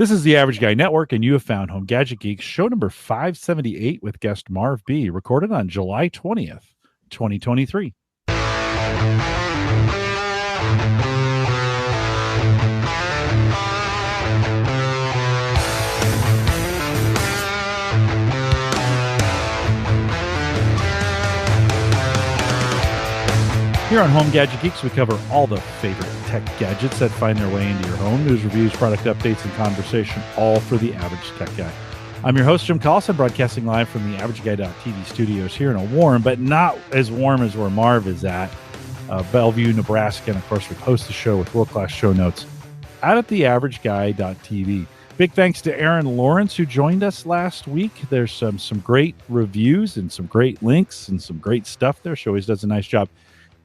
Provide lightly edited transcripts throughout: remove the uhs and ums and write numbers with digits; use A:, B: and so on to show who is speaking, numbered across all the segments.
A: This is the Average Guy Network, and you have found Home Gadget Geeks, show number 578 with guest Marv Bee, recorded on July 20th, 2023. Here on Home Gadget Geeks, we cover all the favorite tech gadgets that find their way into your home. News, reviews, product updates, and conversation, all for the average tech guy. I'm your host, Jim Collison, broadcasting live from the AverageGuy.tv studios here in a warm, but not as warm as where Marv is at, Bellevue, Nebraska. And, of course, we host the show with world-class show notes out at the AverageGuy.tv. Big thanks to Aaron Lawrence, who joined us last week. There's some great reviews and some great links and some great stuff there. She always does a nice job.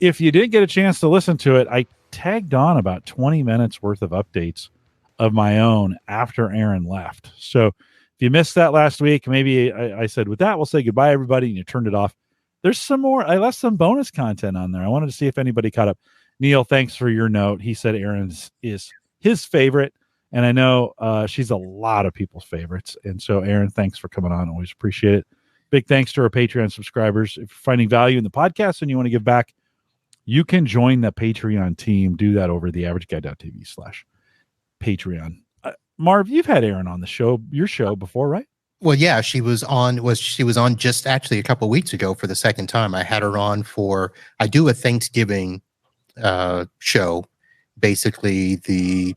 A: If you didn't get a chance to listen to it, I tagged on about 20 minutes worth of updates of my own after Aaron left. So if you missed that last week, maybe I said, with that, we'll say goodbye, everybody, and you turned it off. There's some more. I left some bonus content on there. I wanted to see if anybody caught up. Neil, thanks for your note. He said Aaron's is his favorite, and I know she's a lot of people's favorites. And so, Aaron, thanks for coming on. Always appreciate it. Big thanks to our Patreon subscribers. If you're finding value in the podcast and you want to give back, you can join the Patreon team. Do that over the AverageGuy.tv/Patreon. Marv, you've had Aaron on the show, your show before, right?
B: Well, yeah, she was on just actually a couple of weeks ago for the second time. I had her on I do a Thanksgiving show, basically the,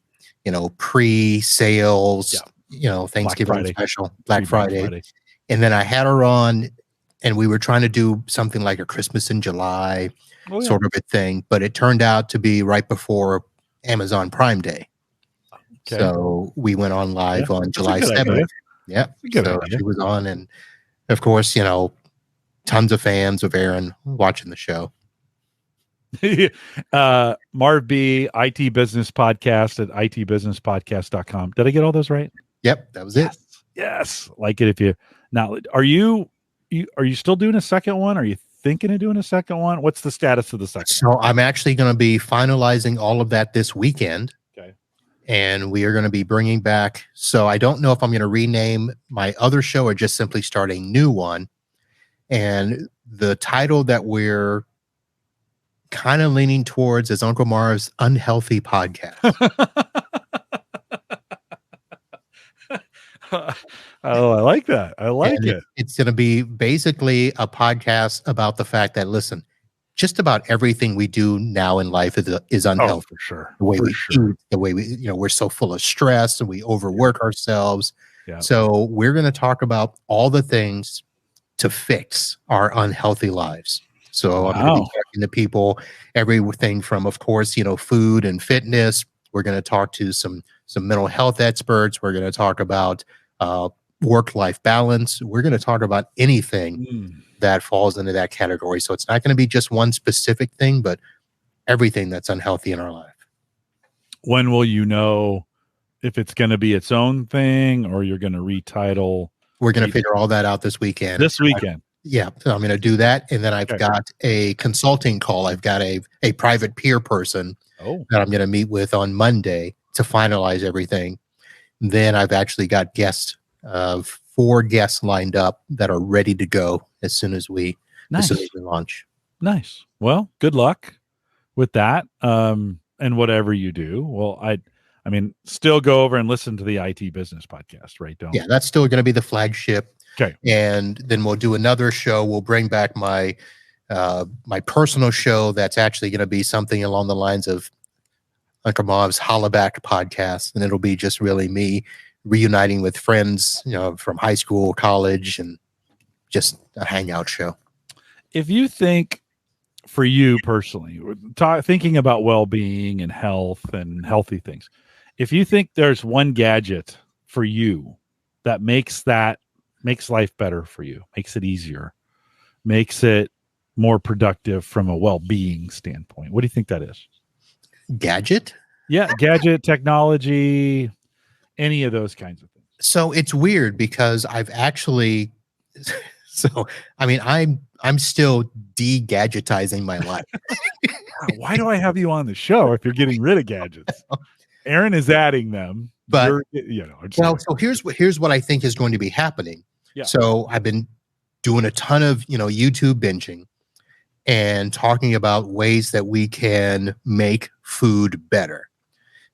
B: pre-sales, Thanksgiving special, Black Friday. And then I had her on and we were trying to do something like a Christmas in July sort of a thing, but it turned out to be right before Amazon Prime Day. Okay. So we went on live on July 7th. Yeah. So she was on, and of course, tons of fans of Aaron watching the show.
A: Marv Bee, IT Business Podcast at itbusinesspodcast.com. Did I get all those right?
B: Yep, that was it.
A: Yes. Like it if you now are you still doing a second one? Are you thinking of doing a second one? What's the status of the second one?
B: So I'm actually going to be finalizing all of that this weekend. Okay. And we are going to be bringing back. So I don't know if I'm going to rename my other show or just simply start a new one. And the title that we're kind of leaning towards is Uncle Marv's Unhealthy Podcast.
A: Oh, I like that. I like it.
B: It's going to be basically a podcast about the fact that, listen, just about everything we do now in life is unhealthy.
A: For sure.
B: The way we eat, the way we're so full of stress and we overwork ourselves. Yeah. So we're going to talk about all the things to fix our unhealthy lives. So I'm going to be talking to people, everything from, of course, food and fitness. We're going to talk to some mental health experts. We're going to talk about work-life balance. We're going to talk about anything that falls into that category. So it's not going to be just one specific thing, but everything that's unhealthy in our life.
A: When will you know if it's going to be its own thing or you're going to retitle?
B: We're going to figure all that out this weekend.
A: This weekend?
B: Yeah. So I'm going to do that. And then I've got a consulting call. I've got a private peer person that I'm going to meet with on Monday to finalize everything. Then I've actually got 4 guests lined up that are ready to go as soon as we launch.
A: Nice. Well, good luck with that. And whatever you do. Well, I mean, still go over and listen to the IT Business Podcast, right?
B: Yeah, that's still going to be the flagship.
A: Okay.
B: And then we'll do another show. We'll bring back my personal show that's actually going to be something along the lines of Uncle Marv's Hollaback Podcast, and it'll be just really me reuniting with friends, from high school, college, and just a hangout show.
A: If you think, for you personally, thinking about well-being and health and healthy things, if you think there's one gadget for you that makes life better for you, makes it easier, makes it more productive from a well-being standpoint, what do you think that is?
B: Gadget?
A: Yeah, gadget, technology, any of those kinds of things.
B: So it's weird because I've actually, I'm still de-gadgetizing my life.
A: Why do I have you on the show if you're getting rid of gadgets? Aaron is adding them.
B: But
A: well,
B: so here's what I think is going to be happening.
A: Yeah.
B: So I've been doing a ton of YouTube binging and talking about ways that we can make food better.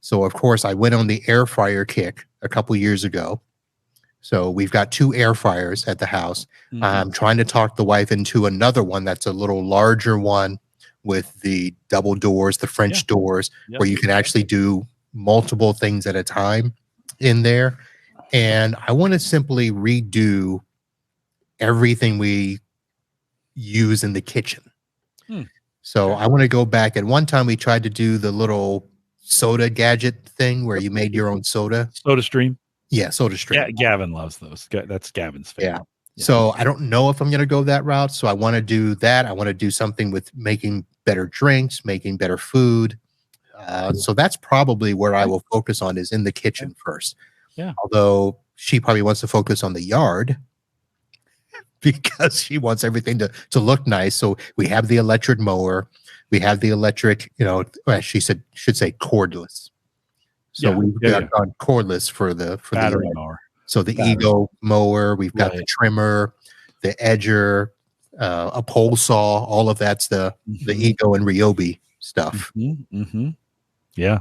B: So of course I went on the air fryer kick a couple years ago. So we've got 2 air fryers at the house. I'm trying to talk the wife into another one that's a little larger one with the double doors, the French doors, where you can actually do multiple things at a time in there. And I want to simply redo everything we use in the kitchen. So I want to go back. At one time we tried to do the little soda gadget thing where you made your own soda.
A: Soda Stream.
B: Yeah, Soda Stream.
A: Yeah, Gavin loves those. That's Gavin's favorite.
B: Yeah. So I don't know if I'm going to go that route. So I want to do that. I want to do something with making better drinks, making better food. So that's probably where I will focus on, is in the kitchen first.
A: Yeah.
B: Although she probably wants to focus on the yard because she wants everything to look nice. So we have the electric mower. We have the electric, she should say cordless. So we've gone cordless for the
A: battery mower.
B: So the Ego mower, we've got the trimmer, the edger, a pole saw. All of that's the Ego and Ryobi stuff.
A: Yeah.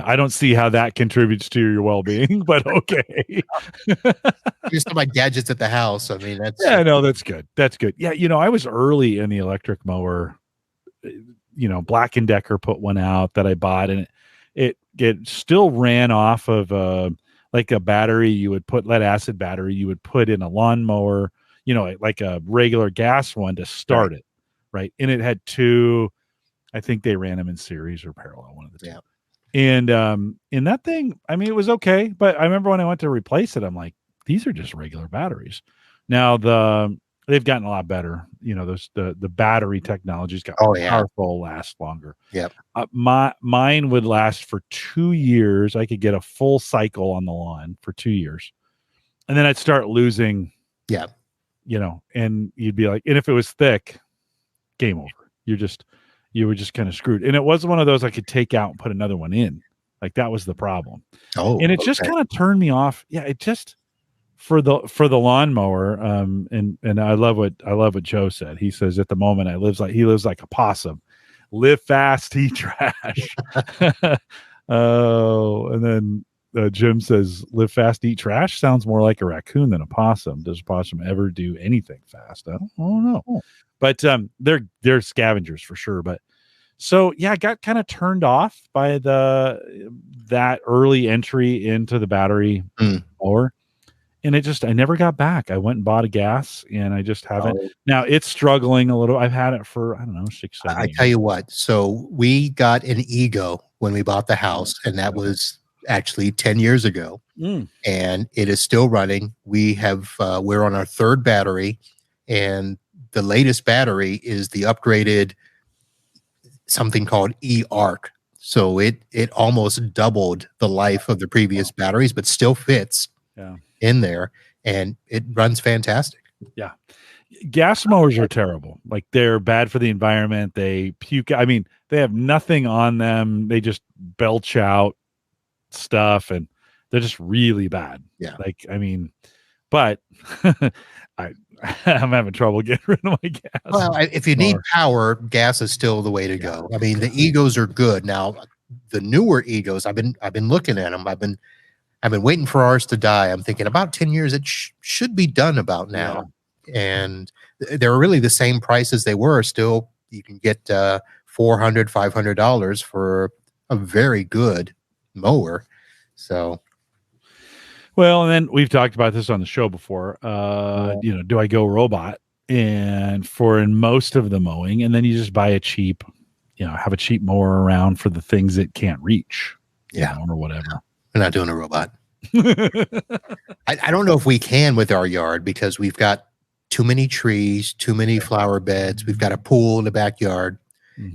A: I don't see how that contributes to your well-being, but okay.
B: Just my gadgets at the house. I mean, that's
A: that's good. That's good. Yeah, I was early in the electric mower. Black & Decker put one out that I bought, and it still ran off of like a battery you would put, lead acid battery you would put in a lawnmower, like a regular gas one to start it, right? And it had 2, I think they ran them in series or parallel, one of the two.
B: Yeah.
A: And in that thing, I mean, it was okay, but I remember when I went to replace it, I'm like, these are just regular batteries. Now they've gotten a lot better. The battery technology's got powerful, last longer.
B: Yep.
A: Mine would last for 2 years. I could get a full cycle on the lawn for 2 years, and then I'd start losing.
B: Yeah.
A: And you'd be like, and if it was thick, game over. You were just kind of screwed. And it was one of those I could take out and put another one in. Like, that was the problem.
B: Oh,
A: and it just kind of turned me off. Yeah, it just for the lawnmower. And I love what Joe said. He says at the moment he lives like a possum. Live fast, eat trash. Oh, and then Jim says, live fast, eat trash sounds more like a raccoon than a possum. Does a possum ever do anything fast? I don't know. But they're scavengers for sure. But so I got kind of turned off by that early entry into the battery mower. And I never got back. I went and bought a gas, and I just haven't. Now it's struggling a little. I've had it for, I don't know, 6, 7 years.
B: I tell you what. So we got an Ego when we bought the house, and that was actually 10 years ago. And it is still running. We're on our 3rd battery, and the latest battery is the upgraded something called eArc. So it almost doubled the life of the previous batteries, but still fits in there, and it runs fantastic.
A: Yeah. Gas mowers are terrible. Like, they're bad for the environment. They puke. I mean, they have nothing on them. They just belch out stuff, and they're just really bad.
B: Yeah.
A: Like, I mean, but I'm having trouble getting rid of my gas.
B: Well, if you need power, gas is still the way to go. I mean, the Egos are good. Now, the newer Egos, I've been looking at them. I've been waiting for ours to die. I'm thinking about 10 years, it should be done about now. Yeah. And they're really the same price as they were. Still, you can get $400, $500 for a very good mower. So,
A: well, and then we've talked about this on the show before. Do I go robot? And in most of the mowing, and then you just buy a cheap, have a cheap mower around for the things it can't reach, or whatever.
B: We're not doing a robot. I don't know if we can with our yard, because we've got too many trees, too many flower beds. We've got a pool in the backyard,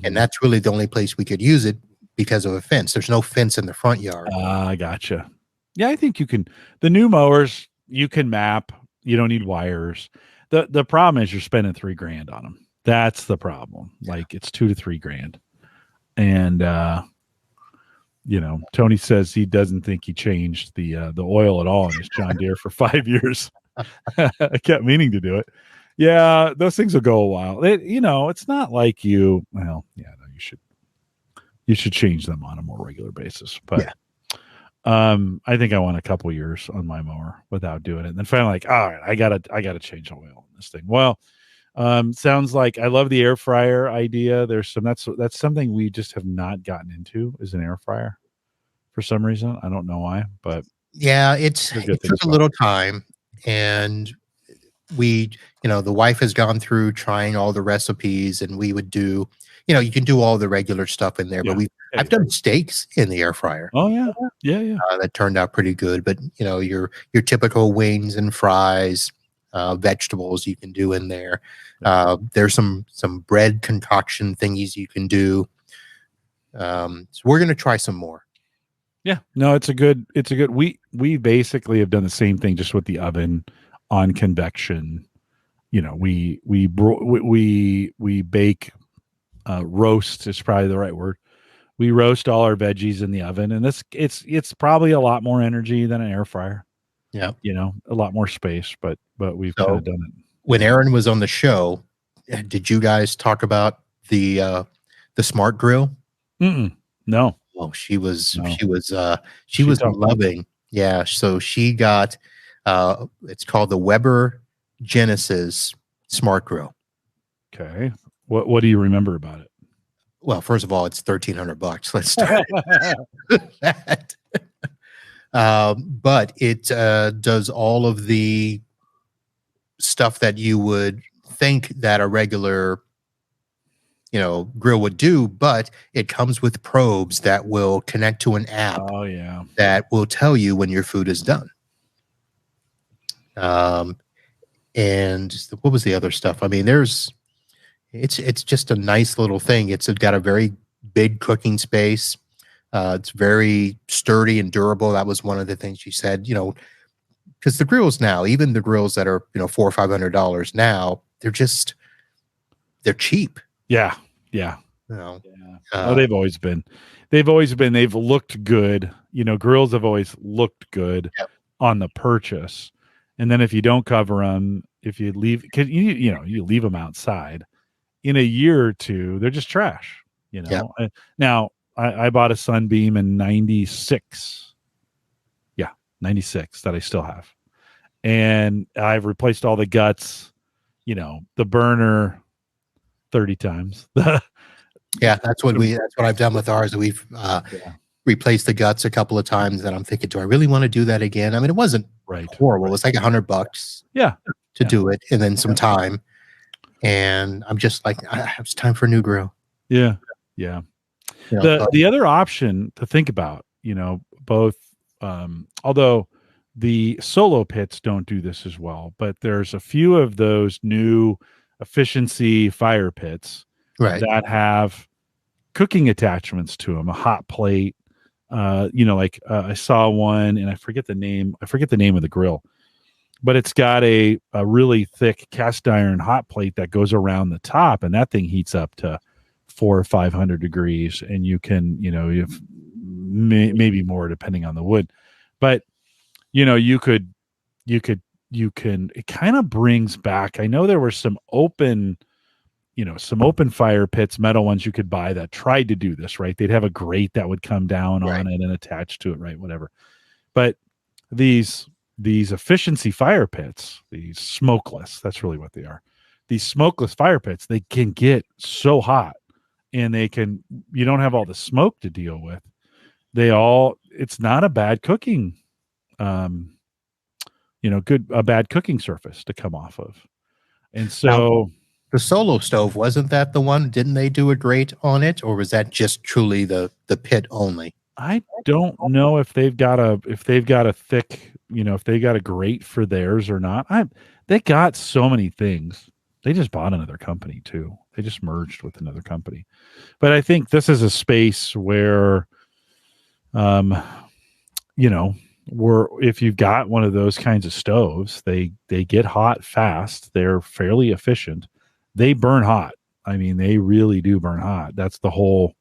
B: and that's really the only place we could use it because of a fence. There's no fence in the front yard.
A: I gotcha. Yeah, I think you can. The new mowers, you can map. You don't need wires. The problem is you're spending $3,000 on them. That's the problem. Like, it's $2,000 to $3,000, and Tony says he doesn't think he changed the oil at all in his John Deere for 5 years. I kept meaning to do it. Yeah, those things will go a while. It's not like you. Well, yeah, no, you should change them on a more regular basis. But I think I went a couple years on my mower without doing it. And then finally, like, all right, I gotta change oil on this thing. Well, sounds like I love the air fryer idea. There's that's something we just have not gotten into, is an air fryer for some reason. I don't know why, but
B: yeah, it took a little time, and the wife has gone through trying all the recipes, and we would do, you can do all the regular stuff in there, but I've done steaks in the air fryer.
A: Oh yeah.
B: That turned out pretty good. But your typical wings and fries, vegetables you can do in there. There's some bread concoction thingies you can do. So we're gonna try some more.
A: Yeah, no, it's a good. We basically have done the same thing, just with the oven on convection. We bake, roast is probably the right word. We roast all our veggies in the oven, and it's probably a lot more energy than an air fryer.
B: Yeah,
A: a lot more space, but we've kind of done it.
B: When Aaron was on the show, did you guys talk about the smart grill?
A: No.
B: Oh, she was loving. Yeah, so she got it's called the Weber Genesis Smart Grill.
A: Okay. What do you remember about it?
B: Well, first of all, it's $1,300. Let's start with that. But it does all of the stuff that you would think that a regular grill would do, but it comes with probes that will connect to an app.
A: Oh yeah,
B: that will tell you when your food is done. And what was the other stuff? I mean, it's just a nice little thing. It's got a very big cooking space. It's very sturdy and durable. That was one of the things she said. Because the grills now, even the grills that are $400 or $500 now, they're cheap.
A: Yeah. They've always been. They've looked good. Grills have always looked good on the purchase, and then if you don't cover them, if you leave, because you leave them outside, in a year or two, they're just trash. Now I bought a Sunbeam in '96. Yeah, '96 that I still have, and I've replaced all the guts. The burner 30 times.
B: Yeah, that's what I've done with ours. We've replaced the guts a couple of times, and I'm thinking, do I really want to do that again? I mean, it wasn't horrible. It was like $100 to do it, and then some time. And I'm just like, it's time for a new grill.
A: Yeah. The other option to think about, both, although the solo pits don't do this as well, but there's a few of those new efficiency fire pits that have cooking attachments to them, a hot plate. I saw one, and I forget the name of the grill, but it's got a really thick cast iron hot plate that goes around the top, and that thing heats up to 400 or 500 degrees, and you can, maybe more depending on the wood, but it kind of brings back, I know there were some open fire pits, metal ones you could buy that tried to do this, right? They'd have a grate that would come down on it and attach to it, right? Whatever. But these efficiency fire pits, these smokeless, that's really what they are. These smokeless fire pits, they can get so hot, and you don't have all the smoke to deal with. It's not a bad cooking, a bad cooking surface to come off of. And so
B: now, the Solo stove, wasn't that the one? Didn't they do a grate on it, or was that just truly the pit only?
A: I don't know if they've got a thick, if they got a grate for theirs or not. They got so many things. They just bought another company too. They just merged with another company. But I think this is a space where, if you've got one of those kinds of stoves, they get hot fast. They're fairly efficient. They burn hot. I mean, they really do burn hot. That's the whole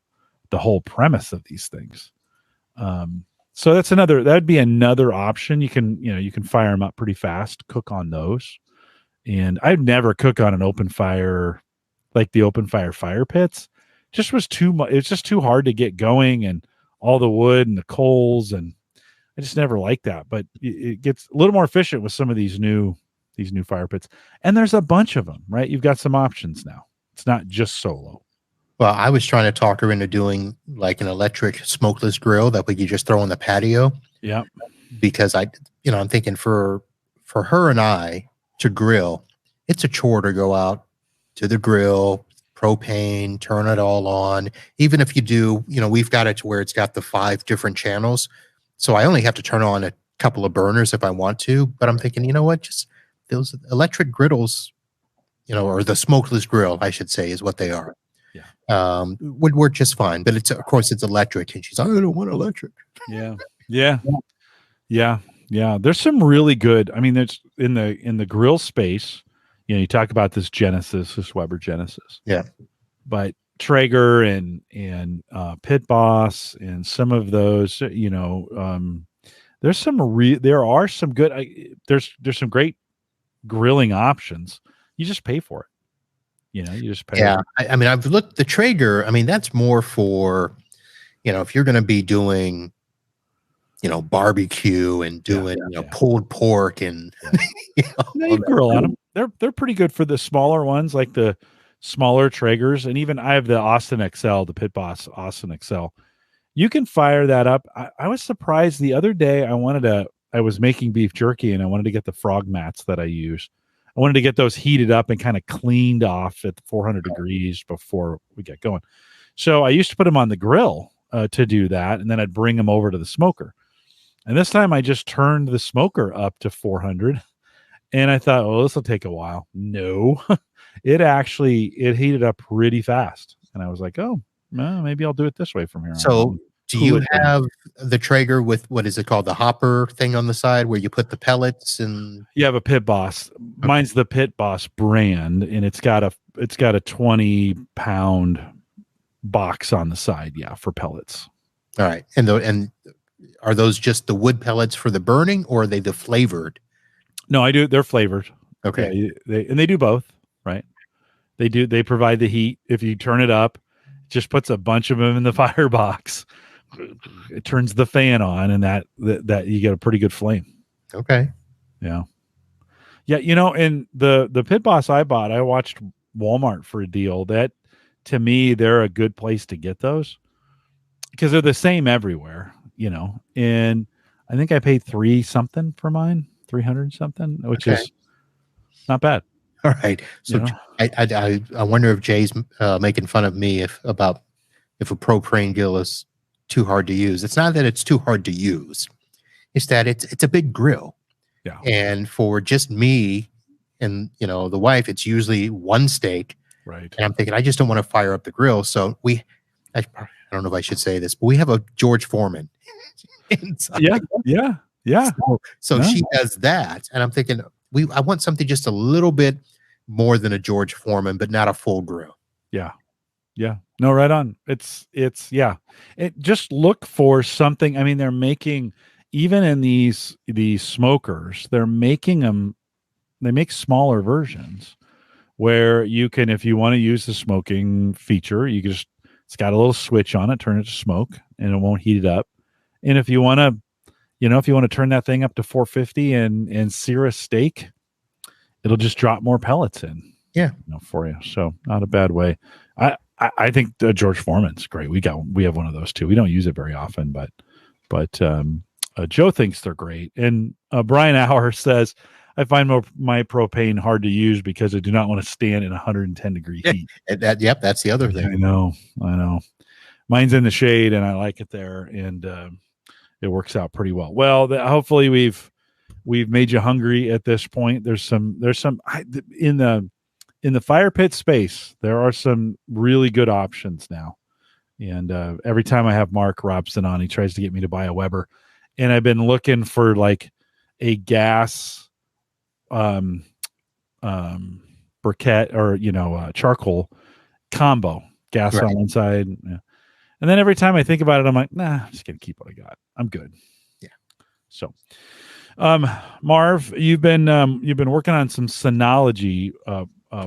A: premise of these things. So that'd be another option. You can fire them up pretty fast, cook on those. And I'd never cook on an open fire, like the open fire fire pits. Just was too much. It's just too hard to get going, and all the wood and the coals, and I just never liked that. But it gets a little more efficient with some of these new fire pits. And there's a bunch of them, right? You've got some options now. It's not just solo.
B: Well, I was trying to talk her into doing like an electric smokeless grill that we could just throw on the patio.
A: Yeah.
B: Because I'm thinking for her and I to grill, it's a chore to go out to the grill, propane, turn it all on. Even if you do, we've got it to where it's got the 5 different channels. So I only have to turn on a couple of burners if I want to. But I'm thinking, you know what? Just those electric griddles, or the smokeless grill, I should say, is what they are.
A: Yeah.
B: Would work just fine. But of course it's electric. And she's like, I don't want electric.
A: Yeah. Yeah. Yeah. Yeah. There's some really good, I mean, there's in the grill space, you talk about this Weber Genesis.
B: Yeah.
A: But Traeger and Pit Boss and some of those, there are some good, there's some great grilling options. You just pay for it. You just pay.
B: Yeah. I mean, I've looked the Traeger. I mean, that's more for, if you're going to be doing, barbecue and doing, pulled pork and,
A: you grill on them. They're pretty good for the smaller ones, like the smaller Traegers. And even I have the Austin XL, the Pit Boss Austin XL. You can fire that up. I was surprised the other day. I was making beef jerky and I wanted to get the frog mats that I use. I wanted to get those heated up and kind of cleaned off at 400 degrees before we get going. So I used to put them on the grill to do that. And then I'd bring them over to the smoker. And this time I just turned the smoker up to 400. And I thought, oh, this will take a while. No, it heated up pretty fast. And I was like, oh, well, maybe I'll do it this way from here on.
B: So do you have the Traeger with, what is it called? The hopper thing on the side where you put the pellets and
A: you have a Pit Boss. Okay. Mine's the Pit Boss brand, and it's got a 20-pound box on the side. Yeah. For pellets.
B: All right. And are those just the wood pellets for the burning, or are they the flavored?
A: No, I do. They're flavored.
B: Okay.
A: Yeah, they do both, right? They provide the heat. If you turn it up, it just puts a bunch of them in the firebox. It turns the fan on, and that you get a pretty good flame.
B: Okay.
A: Yeah. Yeah. And the Pit Boss I bought, I watched Walmart for a deal. That, to me, they're a good place to get those because they're the same everywhere, and I think I paid $300 something for mine, 300 something, which is not bad.
B: All right. So I wonder if Jay's making fun of me if a propane grill is too hard to use. It's not that it's too hard to use. It's that it's a big grill.
A: Yeah.
B: And for just me and, the wife, it's usually one steak.
A: Right.
B: And I'm thinking, I just don't want to fire up the grill. So I don't know if I should say this, but we have a George Foreman inside.
A: Yeah.
B: So she does that. And I'm thinking, I want something just a little bit more than a George Foreman, but not a full grill.
A: Yeah. Yeah. No, right on. It's just look for something. I mean, they're making, even in these smokers, they're making them, they make smaller versions where you can, if you want to use the smoking feature, it's got a little switch on it, turn it to smoke, and it won't heat it up. And if you want to, turn that thing up to 450 and sear a steak, it'll just drop more pellets in.
B: Yeah.
A: For you. So not a bad way. I think the George Foreman's great. We have one of those too. We don't use it very often, but Joe thinks they're great. And Brian Auer says, I find my propane hard to use because I do not want to stand in 110 degree heat.
B: That's the other thing.
A: I know. Mine's in the shade and I like it there. And it works out pretty well. Well, hopefully we've made you hungry at this point. There's some in the fire pit space, there are some really good options now. And every time I have Mark Robson on, he tries to get me to buy a Weber. And I've been looking for like a gas briquette or, charcoal combo, gas on one side. And then every time I think about it, I'm like, nah, I'm just gonna keep what I got. I'm good.
B: Yeah.
A: So, Marv, you've been working on some Synology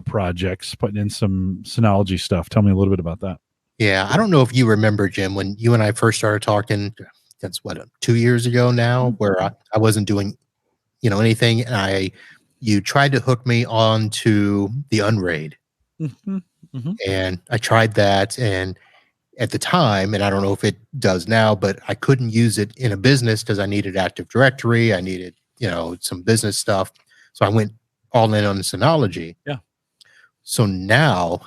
A: projects, putting in some Synology stuff. Tell me a little bit about that.
B: Yeah, I don't know if you remember, Jim, when you and I first started talking. That's what 2 years ago now, where I wasn't doing anything, and you tried to hook me on to the Unraid, and I tried that, and at the time, and I don't know if it does now, but I couldn't use it in a business because I needed Active Directory, I needed some business stuff, so I went all in on Synology.
A: Yeah.
B: So now,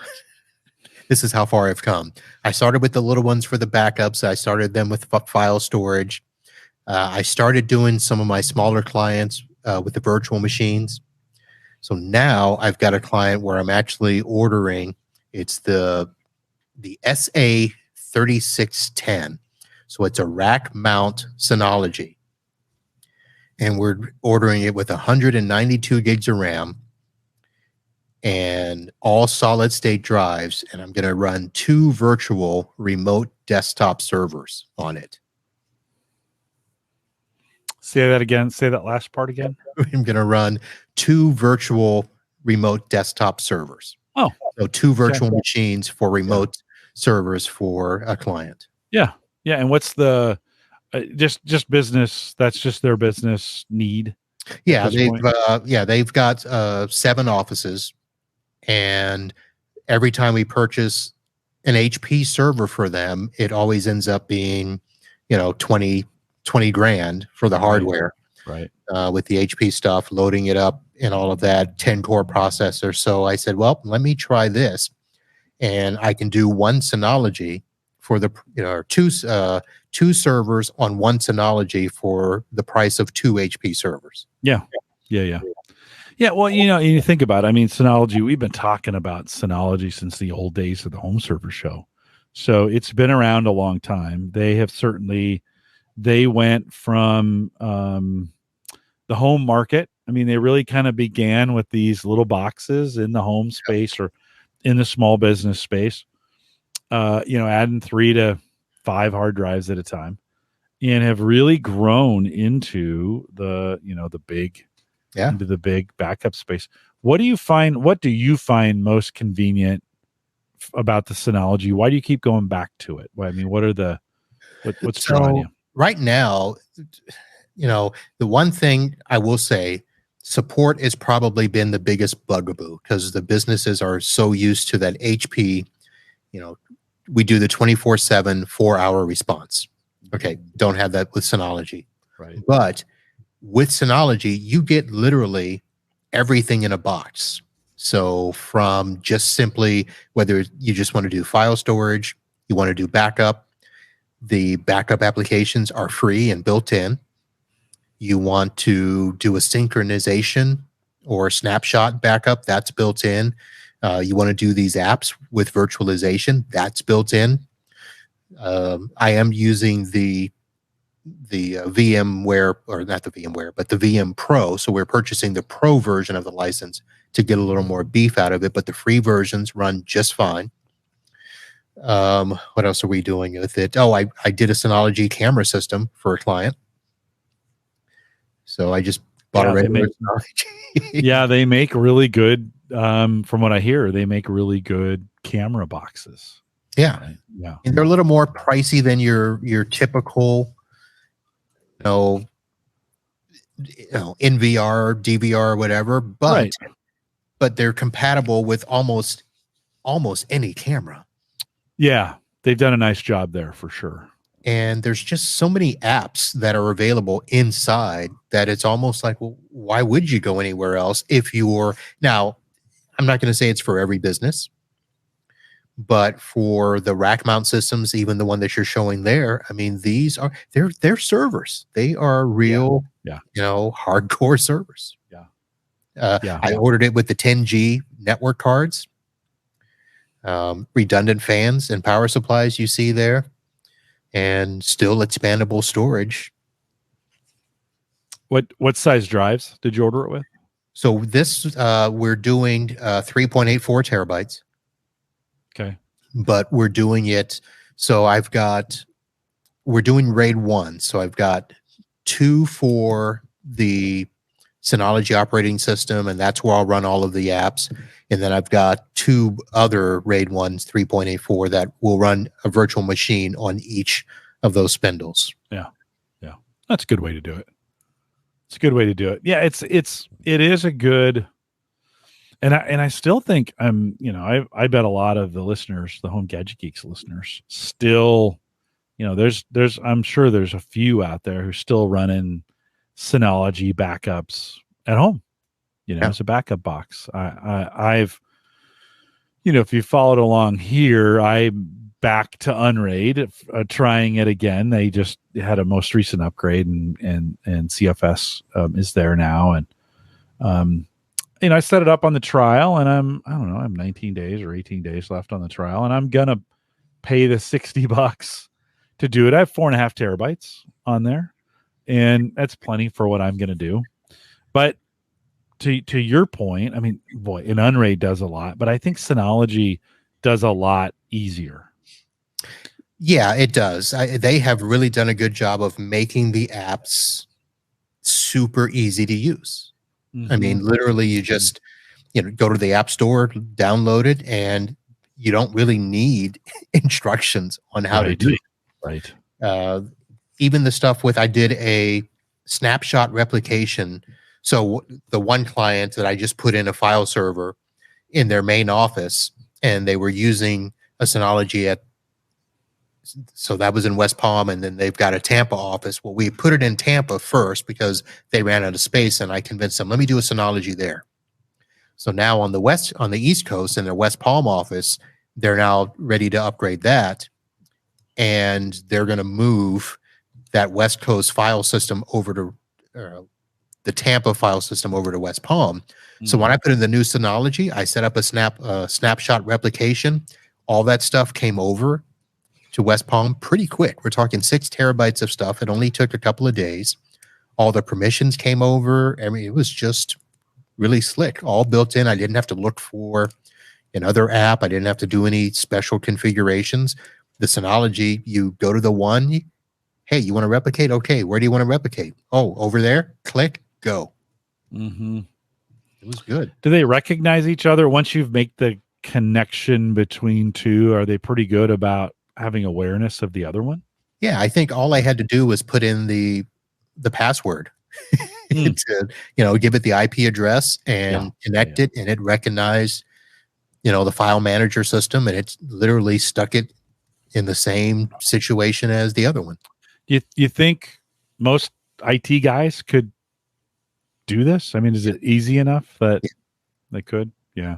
B: this is how far I've come. I started with the little ones for the backups. I started them with file storage. I started doing some of my smaller clients with the virtual machines. So now I've got a client where I'm actually ordering. It's the SA3610. So it's a rack mount Synology. And we're ordering it with 192 gigs of RAM and all solid state drives. And I'm going to run 2 virtual remote desktop servers on it.
A: Say that again. Say that last part again.
B: I'm going to run 2 virtual remote desktop servers.
A: Oh,
B: so 2 virtual machines for remote servers for a client.
A: Yeah. Yeah. And what's the, just business? That's just their business need.
B: Yeah. They've got 7 offices, and every time we purchase an HP server for them, it always ends up being, 20 grand for the hardware.
A: Right.
B: With the HP stuff, loading it up and all of that, 10-core processor. So I said, well, let me try this. And I can do 1 Synology for the, 2 servers on 1 Synology for the price of 2 HP servers.
A: Yeah. Yeah. Well, you think about it. I mean, Synology, we've been talking about Synology since the old days of the home server show. So it's been around a long time. They went from the home market. I mean, they really kind of began with these little boxes in the home space or in the small business space, adding 3 to 5 hard drives at a time, and have really grown into the big backup space. What do you find most convenient about the Synology? Why do you keep going back to it? I mean, what's drawing you?
B: Right now, the one thing I will say, support has probably been the biggest bugaboo because the businesses are so used to that HP, we do the 24/7 4-hour response. Okay. Don't have that with Synology.
A: Right.
B: But with Synology, you get literally everything in a box. So from just simply whether you just want to do file storage, you want to do backup, the backup applications are free and built in. You want to do a synchronization or snapshot backup, that's built in. You want to do these apps with virtualization, that's built in. I am using the VMware, or not the VMware, but the VM Pro. So we're purchasing the Pro version of the license to get a little more beef out of it, but the free versions run just fine. What else are we doing with it? Oh, I did a Synology camera system for a client. So I just bought a regular Synology.
A: Yeah, they make really good, from what I hear, they make really good camera boxes.
B: Yeah.
A: Right? Yeah.
B: And they're a little more pricey than your typical, NVR, DVR, whatever, but they're compatible with almost any camera.
A: Yeah, they've done a nice job there for sure.
B: And there's just so many apps that are available inside that it's almost like, well, why would you go anywhere else if you're now? I'm not going to say it's for every business, but for the rack mount systems, even the one that you're showing there, I mean, they're servers. They are real, hardcore servers.
A: Yeah.
B: I ordered it with the 10G network cards, redundant fans and power supplies you see there, and still expandable storage.
A: What size drives did you order it with?
B: So this, we're doing 3.84 terabytes.
A: Okay.
B: But we're doing it So we're doing RAID 1. So I've got 2 for the Synology operating system, and that's where I'll run all of the apps. And then I've got 2 other RAID 1s, 3.84, that will run a virtual machine on each of those spindles.
A: Yeah. Yeah. That's a good way to do it. It's a good way to do it. Yeah. It is a good, and I still think I bet a lot of the listeners, the Home Gadget Geeks listeners, still, I'm sure there's a few out there who still running Synology backups at home, as a backup box. I've, if you followed along here, I'm back to Unraid, trying it again. They just had a most recent upgrade, and CFS is there now. And, I set it up on the trial, and I don't know, I'm 19 days or 18 days left on the trial, and I'm going to pay the $60 to do it. I have 4.5 terabytes on there, and that's plenty for what I'm going to do. But to your point, I mean, boy, an Unraid does a lot, but I think Synology does a lot easier.
B: Yeah, it does. They have really done a good job of making the apps super easy to use. Mm-hmm. I mean, literally, you just go to the App Store, download it, and you don't really need instructions on how to do it.
A: Right.
B: Even the stuff I did a snapshot replication. So the one client that I just put in a file server in their main office, and they were using a Synology so that was in West Palm, and then they've got a Tampa office. Well, we put it in Tampa first because they ran out of space, and I convinced them, let me do a Synology there. So now on the East Coast in their West Palm office, they're now ready to upgrade that, and they're going to move that West Coast file system over to the Tampa file system over to West Palm. Mm-hmm. So when I put in the new Synology, I set up a snapshot replication. All that stuff came over to West Palm pretty quick. We're talking 6 terabytes of stuff. It only took a couple of days. All the permissions came over. I mean, it was just really slick, all built in. I didn't have to look for another app. I didn't have to do any special configurations. The Synology, you go to the one, hey, you want to replicate? Okay, where do you want to replicate? Oh, over there, click, go.
A: Mm-hmm.
B: It was good.
A: Do they recognize each other once you've made the connection between two? Are they pretty good about having awareness of the other one?
B: Yeah, I think all I had to do was put in the password to give it the IP address and connect it, and it recognized the file manager system, and it literally stuck it in the same situation as the other one.
A: You think most IT guys could do this? I mean, is it easy enough that they could? Yeah.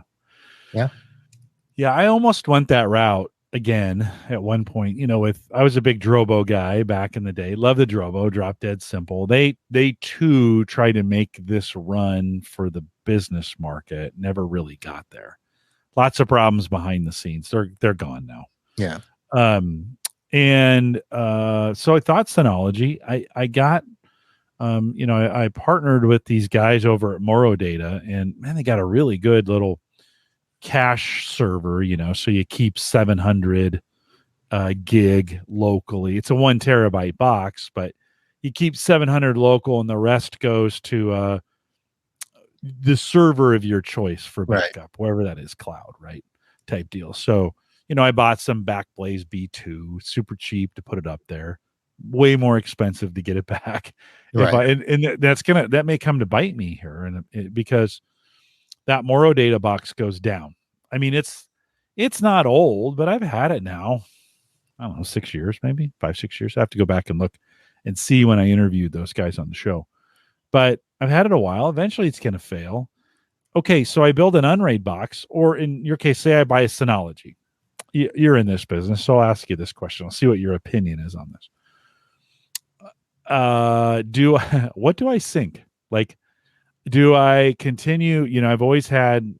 A: I almost went that route again at one point. I was a big Drobo guy back in the day. Love the Drobo, drop dead simple. They too try to make this run for the business market. Never really got there. Lots of problems behind the scenes. They're gone now.
B: Yeah.
A: And so I thought Synology. I got I partnered with these guys over at Moro Data, and man, they got a really good little cache server, so you keep 700 gig locally. It's a 1 terabyte box, but you keep 700 local, and the rest goes to the server of your choice for backup, wherever that is, cloud, right? Type deal. So, I bought some Backblaze B2, super cheap to put it up there, way more expensive to get it back.
B: Right.
A: And that may come to bite me here, and because that Moro Data box goes down. I mean, it's not old, but I've had it now, I don't know, 6 years, maybe 5-6 years. I have to go back and look and see when I interviewed those guys on the show. But I've had it a while. Eventually it's going to fail. Okay, so I build an Unraid box, or in your case, say I buy a Synology. You're in this business, so I'll ask you this question. I'll see what your opinion is on this. What do I sync? Like, do I continue? I've always had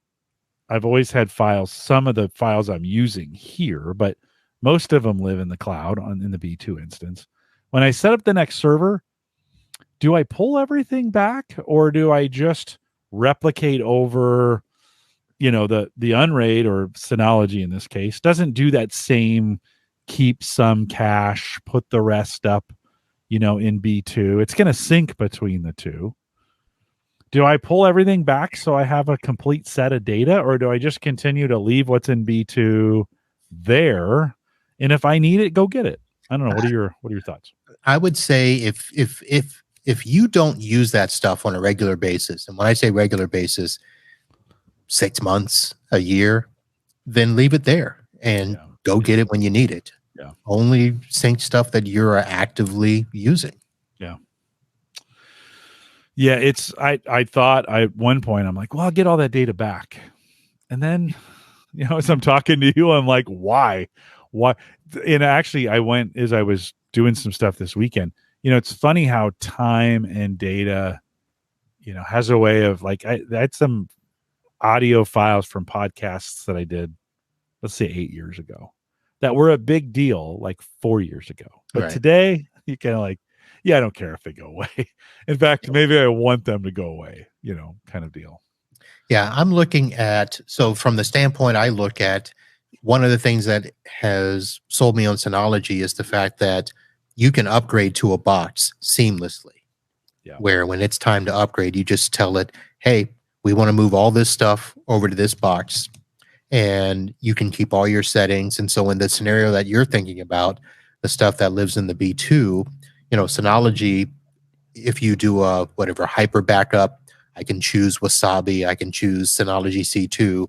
A: files. Some of the files I'm using here, but most of them live in the cloud in the B2 instance. When I set up the next server, do I pull everything back, or do I just replicate over, the Unraid, or Synology in this case doesn't do that same keep some cache, put the rest up, in B2. It's going to sync between the two. Do I pull everything back so I have a complete set of data, or do I just continue to leave what's in B2 there? And if I need it, go get it. I don't know. What are your thoughts?
B: I would say if you don't use that stuff on a regular basis, and when I say regular basis, 6 months, a year, then leave it there and go get it when you need it.
A: Yeah.
B: Only sync stuff that you're actively using.
A: Yeah. Yeah, I thought at one point, I'm like, well, I'll get all that data back. And then, as I'm talking to you, I'm like, why? And actually, I went, as I was doing some stuff this weekend, it's funny how time and data, has a way of, like, I had some audio files from podcasts that I did, let's say 8 years ago, that were a big deal like 4 years ago. But today, you kind of like, yeah, I don't care if they go away. In fact, maybe I want them to go away, kind of deal.
B: Yeah, I'm looking at, so from the standpoint I look at, one of the things that has sold me on Synology is the fact that you can upgrade to a box seamlessly. Yeah. Where when it's time to upgrade, you just tell it, hey, we want to move all this stuff over to this box, and you can keep all your settings. And so in the scenario that you're thinking about, the stuff that lives in the B2, Synology, if you do a whatever hyper backup, I can choose Wasabi, I can choose Synology C2.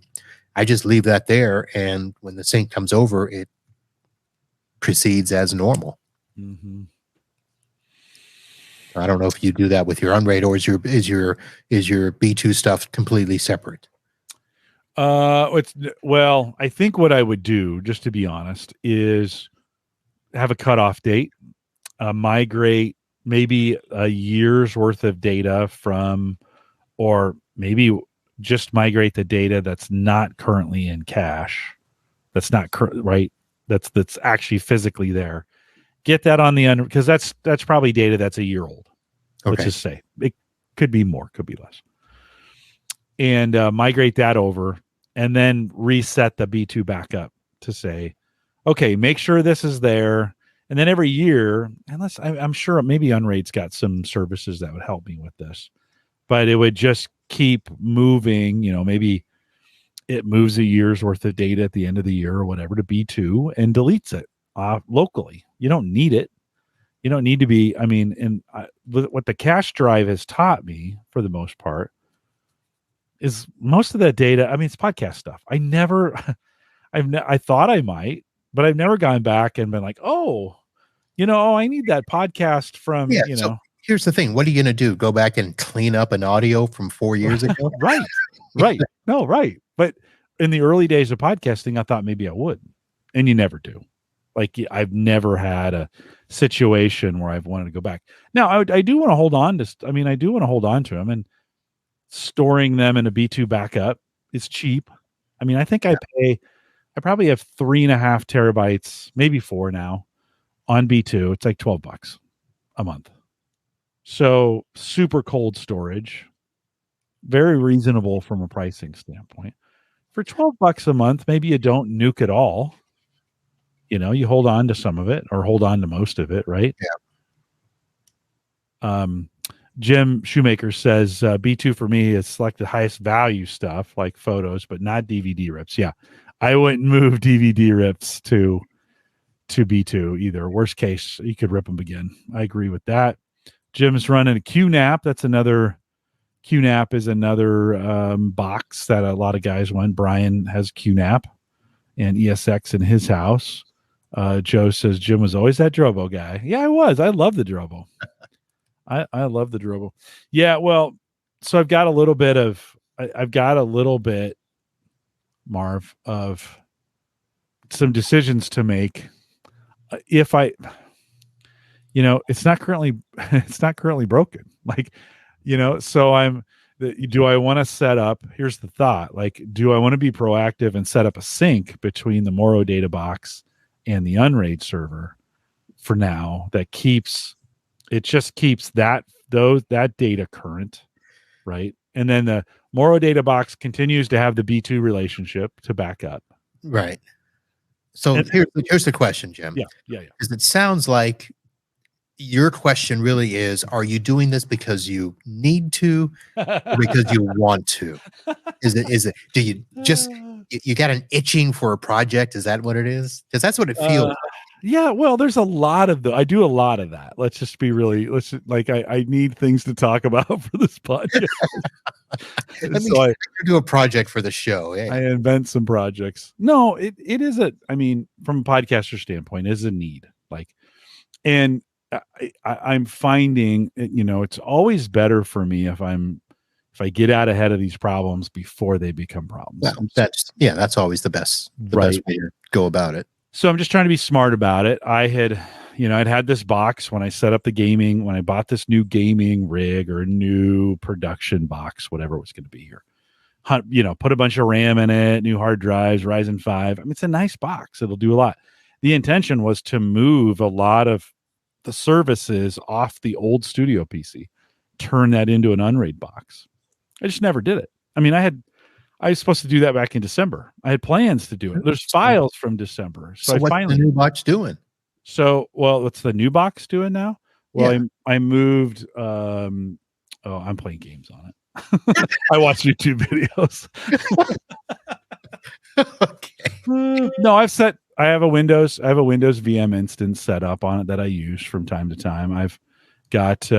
B: I just leave that there, and when the sync comes over, it proceeds as normal. Mm-hmm. I don't know if you do that with your Unraid, or is your B2 stuff completely separate?
A: Well, I think what I would do, just to be honest, is have a cutoff date, migrate maybe a year's worth of data from, or maybe just migrate the data that's not currently in cache, that's not right, that's actually physically there. Get that on the because that's probably data that's a year old. Okay. Let's just say it could be more, could be less, and migrate that over, and then reset the B2 back up to say, okay, make sure this is there. And then every year, unless I'm sure maybe Unraid's got some services that would help me with this, but it would just keep moving. Maybe it moves a year's worth of data at the end of the year or whatever to B2 and deletes it locally. You don't need it. You don't need to be. I mean, and what the cache drive has taught me, for the most part, is most of that data. I mean, it's podcast stuff. I thought I might, but I've never gone back and been like, oh, I need that podcast from,
B: So here's the thing. What are you going to do? Go back and clean up an audio from 4 years ago?
A: Right. No, right. But in the early days of podcasting, I thought maybe I would. And you never do. Like, I've never had a situation where I've wanted to go back. Now, I do want to hold on to them, and storing them in a B2 backup is cheap. I mean, I think I probably have 3.5 terabytes, maybe 4 now on B2. It's like $12 a month. So super cold storage, very reasonable from a pricing standpoint. For $12 a month, maybe you don't nuke it all. You hold on to some of it, or hold on to most of it, right? Yeah. Jim Shoemaker says B2 for me is select the highest value stuff like photos, but not DVD rips. Yeah, I wouldn't move DVD rips to B2 either. Worst case, you could rip them again. I agree with that. Jim's running a QNAP. QNAP is another box that a lot of guys want. Brian has QNAP and ESX in his house. Joe says Jim was always that Drobo guy. Yeah, I was. I love the Drobo. I love the Drobo. Yeah, well, so I've got a little bit, Marv, of some decisions to make. If I, it's not currently broken. Like, so do I want to set up, here's the thought, like, do I want to be proactive and set up a sync between the Moro data box and the Unraid server for now that keeps that data current, right? And then the Moro data box continues to have the B2 relationship to back up.
B: Right. So here's the question, Jim.
A: Yeah.
B: Because it sounds like your question really is, are you doing this because you need to or because you want to? Is it, do you just, you got an itching for a project? Is that what it is? Because that's what it feels like.
A: Yeah, well, there's a lot of I do a lot of that. Let's just be really, I need things to talk about for this podcast.
B: So I do a project for the show. Yeah.
A: I invent some projects. No, it is from a podcaster standpoint, is a need. And I'm finding, it's always better for me if I get out ahead of these problems before they become problems.
B: Well, that's always the best way to go about it.
A: So I'm just trying to be smart about it. I'd had this box when I set up when I bought this new gaming rig or new production box, whatever it was going to be here. Put a bunch of RAM in it, new hard drives, Ryzen 5. I mean, it's a nice box. It'll do a lot. The intention was to move a lot of the services off the old studio PC, turn that into an Unraid box. I just never did it. I mean, I was supposed to do that back in December. I had plans to do it. There's files from December. So
B: what's the new box doing?
A: What's the new box doing now? Well, I moved. I'm playing games on it. I watch YouTube videos. Okay. No, I have a Windows VM instance set up on it that I use from time to time. I've got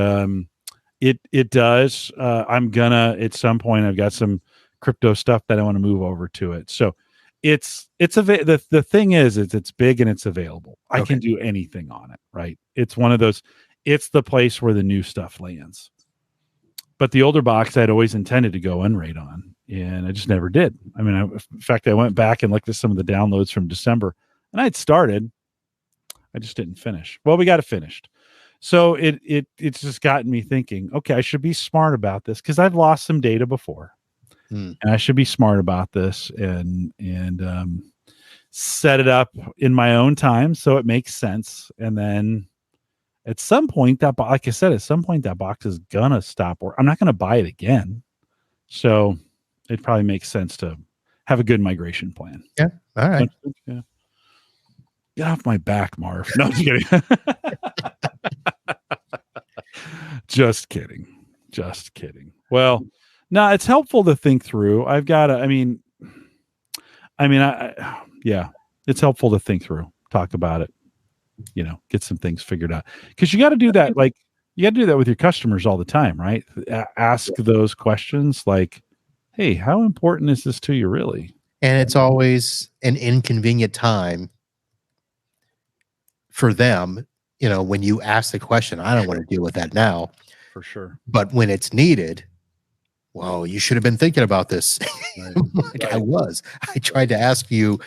A: it does. I'm gonna at some point. I've got some crypto stuff that I want to move over to it. So the thing is it's big and it's available. I can do anything on it, right? It's one of those, it's the place where the new stuff lands. But the older box I'd always intended to go Unraid on, and I just never did. I mean, in fact, I went back and looked at some of the downloads from December, and I'd started. I just didn't finish. Well, we got it finished. So it's just gotten me thinking, okay, I should be smart about this because I've lost some data before. And I should be smart about this and set it up in my own time so it makes sense. And then at some point, like I said, that box is gonna stop, or I'm not gonna buy it again. So it probably makes sense to have a good migration plan.
B: Yeah. All right.
A: Yeah. Get off my back, Marv. No, I'm just kidding. Just kidding. Just kidding. Well, no, it's helpful to think through. It's helpful to think through, talk about it, get some things figured out. Because you got to do that. You got to do that with your customers all the time, right? Ask those questions like, hey, how important is this to you really?
B: And it's always an inconvenient time for them. When you ask the question, I don't want to deal with that now.
A: For sure.
B: But when it's needed, well, you should have been thinking about this. Right. I tried to ask you,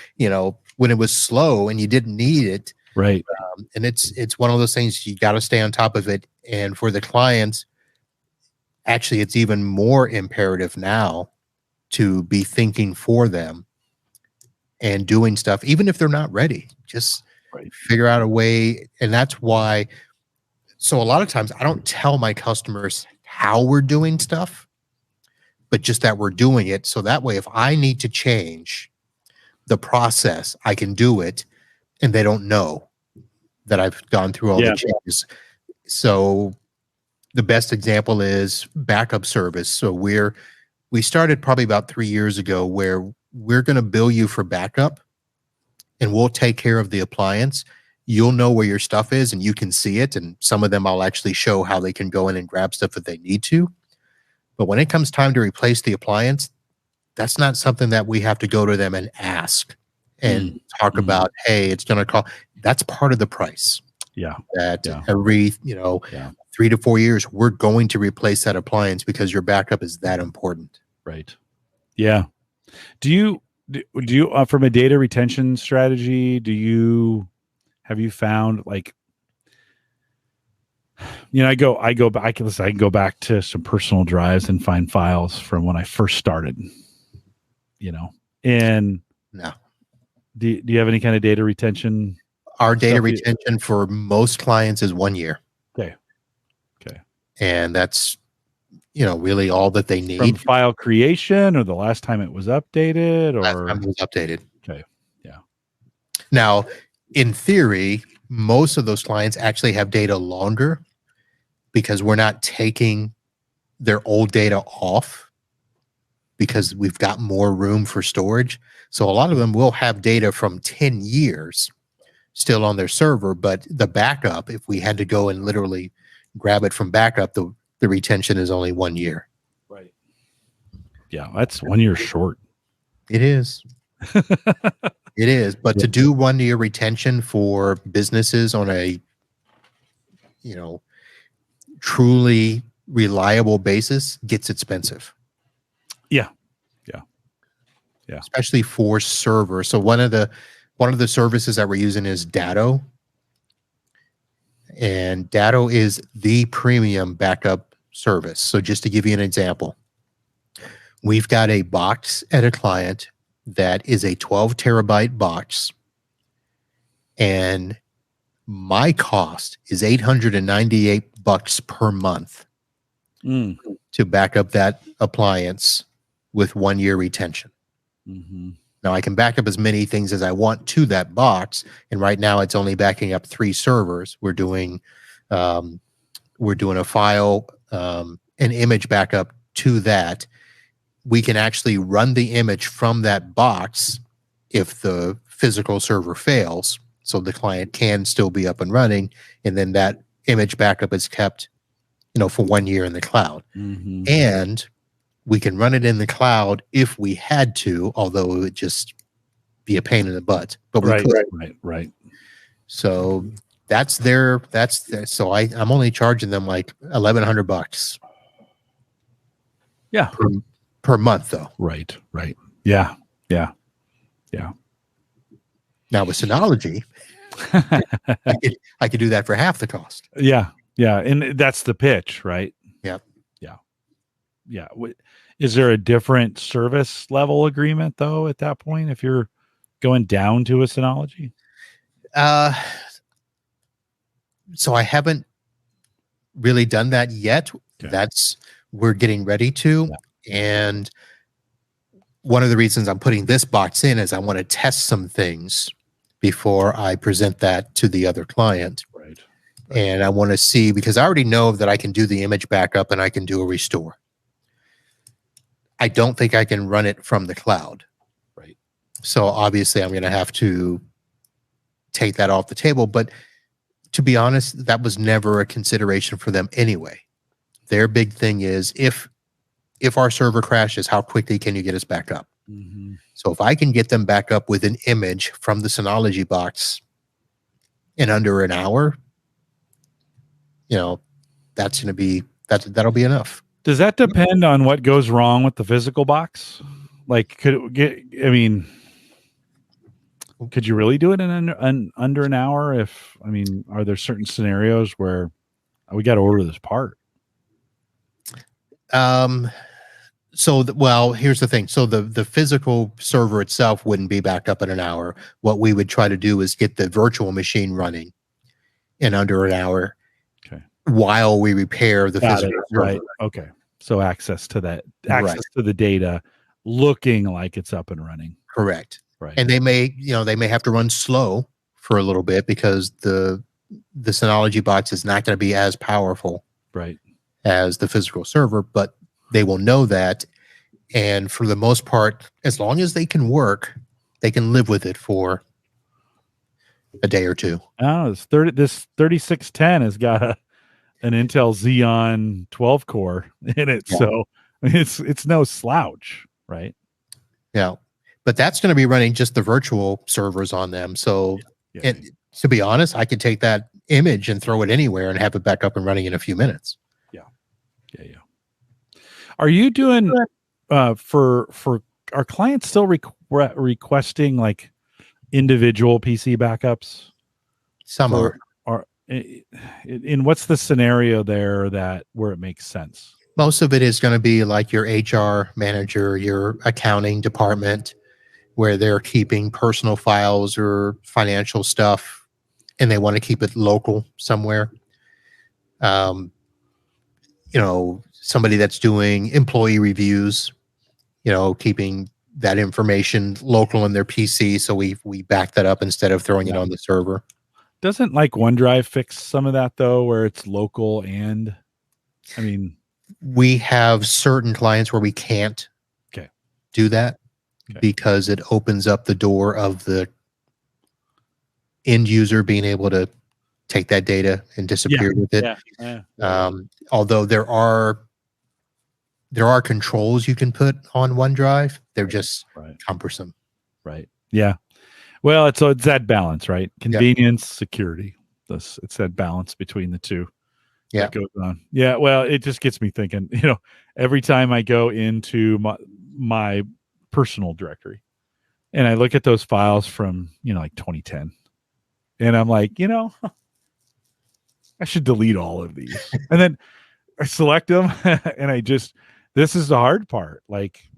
B: when it was slow and you didn't need it.
A: Right.
B: And it's one of those things, you got to stay on top of it. And for the clients, actually, it's even more imperative now to be thinking for them and doing stuff, even if they're not ready. Just figure out a way. And that's why. So a lot of times I don't tell my customers how we're doing stuff, but just that we're doing it. So that way, if I need to change the process, I can do it, and they don't know that I've gone through all the changes. So the best example is backup service. So we started probably about 3 years ago where we're going to bill you for backup, and we'll take care of the appliance. You'll know where your stuff is and you can see it. And some of them I'll actually show how they can go in and grab stuff if they need to. But when it comes time to replace the appliance, that's not something that we have to go to them and ask and talk about, hey, it's going to cost. That's part of the price.
A: Yeah.
B: Every, 3 to 4 years, we're going to replace that appliance because your backup is that important.
A: Right. Yeah. Do you from a data retention strategy, have you found I go back. I can go back to some personal drives and find files from when I first started. And
B: no.
A: Do you have any kind of data retention?
B: Our data retention for most clients is 1 year.
A: Okay.
B: And that's really all that they need.
A: From file creation or the last time it was updated, or
B: last time it was updated.
A: Okay. Yeah.
B: Now, in theory, most of those clients actually have data longer because we're not taking their old data off because we've got more room for storage. So a lot of them will have data from 10 years still on their server, but the backup, if we had to go and literally grab it from backup, the retention is only 1 year.
A: Right. Yeah, that's 1 year short.
B: It is. It is. But to do 1 year retention for businesses on a, truly reliable basis gets expensive.
A: Yeah.
B: Especially for servers. So one of the services that we're using is Datto. And Datto is the premium backup service. So just to give you an example, we've got a box at a client that is a 12 terabyte box. And my cost is $898 per month to back up that appliance with 1 year retention. Now I can back up as many things as I want to that box, and right now it's only backing up 3 servers. We're doing a file, an image backup to that. We can actually run the image from that box if the physical server fails, so the client can still be up and running, and then that image backup is kept, for 1 year in the cloud. And we can run it in the cloud if we had to, although it would just be a pain in the butt. But we could.
A: Right.
B: So so I'm only charging them like $1,100.
A: Yeah.
B: Per month though.
A: Right. Yeah.
B: Now with Synology, I could do that for half the cost.
A: Yeah. And that's the pitch, right? Yeah. Is there a different service level agreement though at that point if you're going down to a Synology?
B: So I haven't really done that yet. Okay. We're getting ready to. Yeah. And one of the reasons I'm putting this box in is I want to test some things before I present that to the other client. Right. And I want to see, because I already know that I can do the image backup and I can do a restore. I don't think I can run it from the cloud. Right. So obviously I'm going to have to take that off the table. But to be honest, that was never a consideration for them anyway. Their big thing is if our server crashes, how quickly can you get us back up? So if I can get them back up with an image from the Synology box in under an hour, that'll be enough.
A: Does that depend on what goes wrong with the physical box? Like, could you really do it in under an hour? Are there certain scenarios where we got to order this part?
B: Here's the thing. So the physical server itself wouldn't be backed up in an hour. What we would try to do is get the virtual machine running in under an hour. Okay. While we repair the physical server.
A: Right. Okay. So access to the data looking like it's up and running.
B: Correct. Right. And they may have to run slow for a little bit because the Synology box is not going to be as powerful.
A: Right.
B: As the physical server, but they will know that. And for the most part, as long as they can work, they can live with it for a day or two.
A: Oh, this 3610 has got an Intel Xeon 12 core in it. Yeah. So it's no slouch, right?
B: Yeah. But that's going to be running just the virtual servers on them. So to be honest, I could take that image and throw it anywhere and have it back up and running in a few minutes.
A: Yeah. Are you doing for our clients still requesting like individual PC backups?
B: Some are.
A: In what's the scenario there where it makes sense?
B: Most of it is going to be like your HR manager, your accounting department, where they're keeping personal files or financial stuff, and they want to keep it local somewhere. Somebody that's doing employee reviews, keeping that information local in their PC. So we back that up instead of throwing it on the server.
A: Doesn't like OneDrive fix some of that though, where it's local? And I mean,
B: we have certain clients where we can't do that because it opens up the door of the end user being able to take that data and disappear with it. Although there are controls you can put on OneDrive, they're just cumbersome.
A: Right. Yeah. Well, it's that balance, right? Convenience, security. It's that balance between the two.
B: Yeah.
A: That goes on. Yeah. Well, it just gets me thinking, every time I go into my personal directory and I look at those files from, like 2010, and I'm like, I should delete all of these. And then I select them and this is the hard part. Like,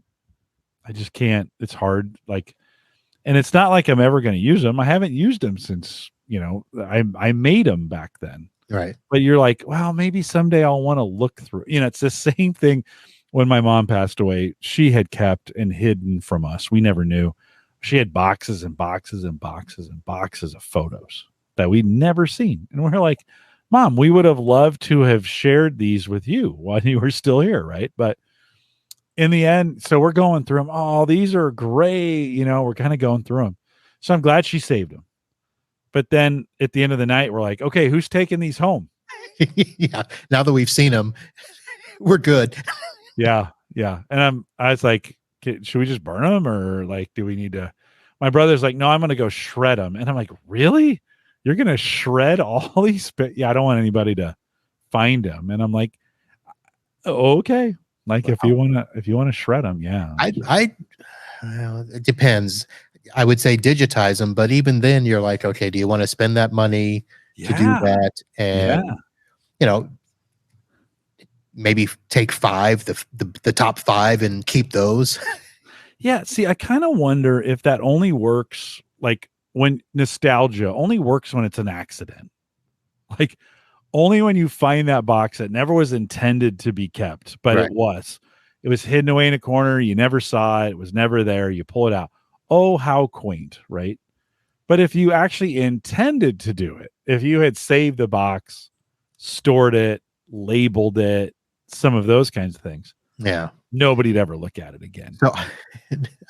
A: I just can't, it's hard. Like, and it's not like I'm ever going to use them. I haven't used them since, I made them back then.
B: Right.
A: But you're like, well, maybe someday I'll want to look through, it's the same thing. When my mom passed away, she had kept and hidden from us. We never knew. She had boxes and boxes and boxes and boxes of photos that we'd never seen. And we're like, Mom, we would have loved to have shared these with you while you were still here, right? But in the end, so we're going through them. Oh, these are great. We're kind of going through them. So I'm glad she saved them. But then at the end of the night, we're like, okay, who's taking these home?
B: Yeah. Now that we've seen them, we're good.
A: Yeah. And I was like, should we just burn them, or like, do we need to? My brother's like, no, I'm going to go shred them. And I'm like, really? You're going to shred all these? Yeah, I don't want anybody to find them. And I'm like, okay. Like, if you want to shred them, yeah.
B: It depends. I would say digitize them, but even then you're like, okay, do you want to spend that money to do that? And, maybe take 5, the top 5, and keep those.
A: Yeah. See, I kind of wonder if that only works, like, when nostalgia only works when it's an accident. Like, only when you find that box that never was intended to be kept, but it was hidden away in a corner. You never saw it. It was never there. You pull it out. Oh, how quaint, right? But if you actually intended to do it, if you had saved the box, stored it, labeled it, some of those kinds of things, nobody'd ever look at it again.
B: So,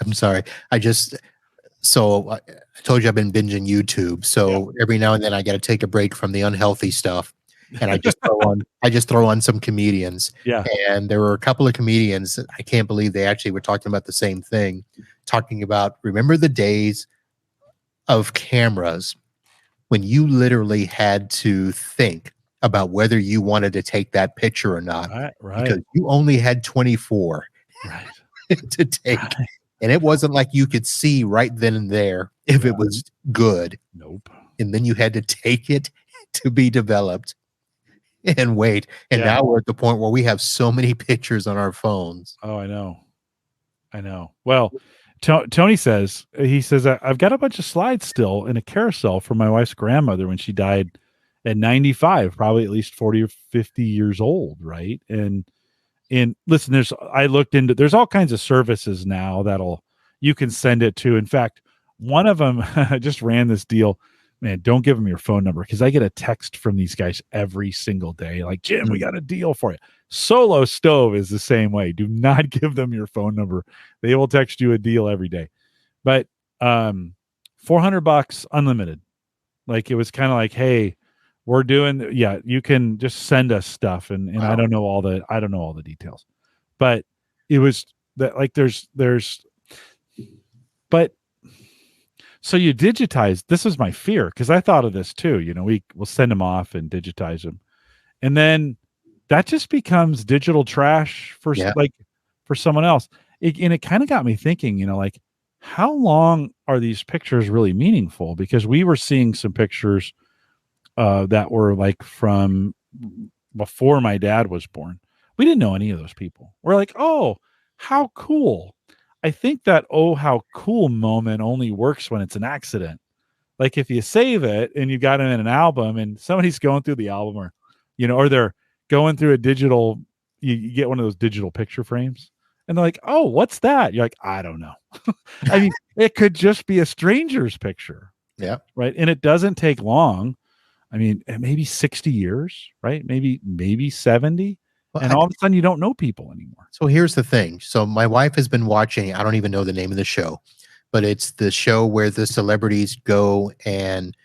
B: I'm sorry. I told you I've been binging YouTube. So every now and then I got to take a break from the unhealthy stuff, and I just throw on some comedians.
A: Yeah.
B: And there were a couple of comedians. I can't believe they actually were talking about the same thing, talking about, remember the days of cameras when you literally had to think about whether you wanted to take that picture or not, because you only had 24 to take. And it wasn't like you could see right then and there if it was good.
A: Nope.
B: And then you had to take it to be developed and wait. And now we're at the point where we have so many pictures on our phones.
A: Oh, I know. Well, Tony says, I've got a bunch of slides still in a carousel for my wife's grandmother when she died at 95, probably at least 40 or 50 years old. Right. And listen, there's all kinds of services now you can send it to. In fact, one of them, I just ran this deal. Man, don't give them your phone number, because I get a text from these guys every single day. Like, Jim, we got a deal for you. Solo Stove is the same way. Do not give them your phone number. They will text you a deal every day. But $400 unlimited. Like, it was kind of like, hey, we're doing, you can just send us stuff. And I don't know all the details, but it was that, like, but so you digitize. This was my fear, because I thought of this too. We'll send them off and digitize them, and then that just becomes digital trash for someone else. And it kind of got me thinking, like, how long are these pictures really meaningful? Because we were seeing some pictures that were like from before my dad was born. We didn't know any of those people. We're like, oh, how cool. I think that, oh, how cool moment only works when it's an accident. Like, if you save it and you got it in an album and somebody's going through the album, or they're going through a digital, you get one of those digital picture frames And they're like, oh, what's that? You're like, I don't know. I mean, it could just be a stranger's picture.
B: Yeah.
A: Right. And it doesn't take long. I mean, maybe 60 years, right? Maybe 70.
B: Well,
A: And all of a sudden you don't know people anymore.
B: So here's the thing. So my wife has been watching, I don't even know the name of the show, but it's the show where the celebrities go and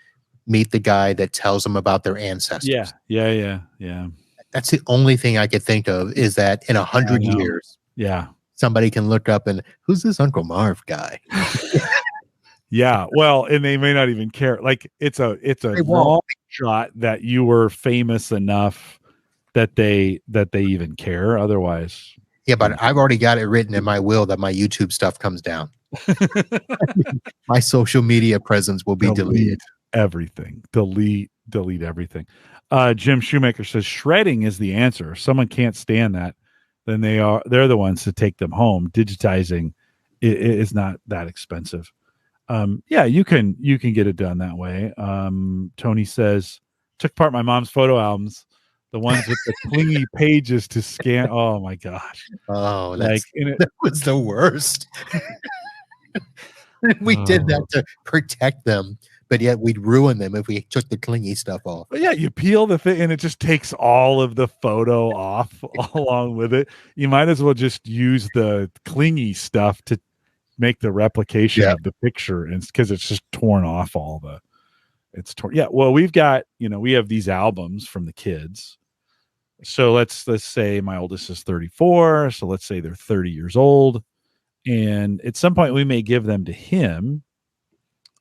B: meet the guy that tells them about their ancestors.
A: Yeah.
B: That's the only thing I could think of, is that in 100 years, somebody can look up and, who's this Uncle Marv guy?
A: Yeah. Well, and they may not even care. Like it's a long shot that you were famous enough that they even care. Otherwise.
B: Yeah, but I've already got it written in my will that my YouTube stuff comes down. My social media presence will be deleted.
A: Everything. Delete everything. Jim Shoemaker says shredding is the answer. If someone can't stand that, then they're the ones to take them home. Digitizing is not that expensive. Yeah, you can get it done that way. Tony says, took apart my mom's photo albums, the ones with the clingy pages to scan. Oh my gosh.
B: Oh, that was the worst. We did that to protect them, but yet we'd ruin them if we took the clingy stuff off.
A: But yeah, you peel the thing and it just takes all of the photo off along with it. You might as well just use the clingy stuff to make the replication of the picture, and because it's just torn off it's torn. Yeah. Well, we've got, we have these albums from the kids. So let's say my oldest is 34. So let's say they're 30 years old. And at some point we may give them to him,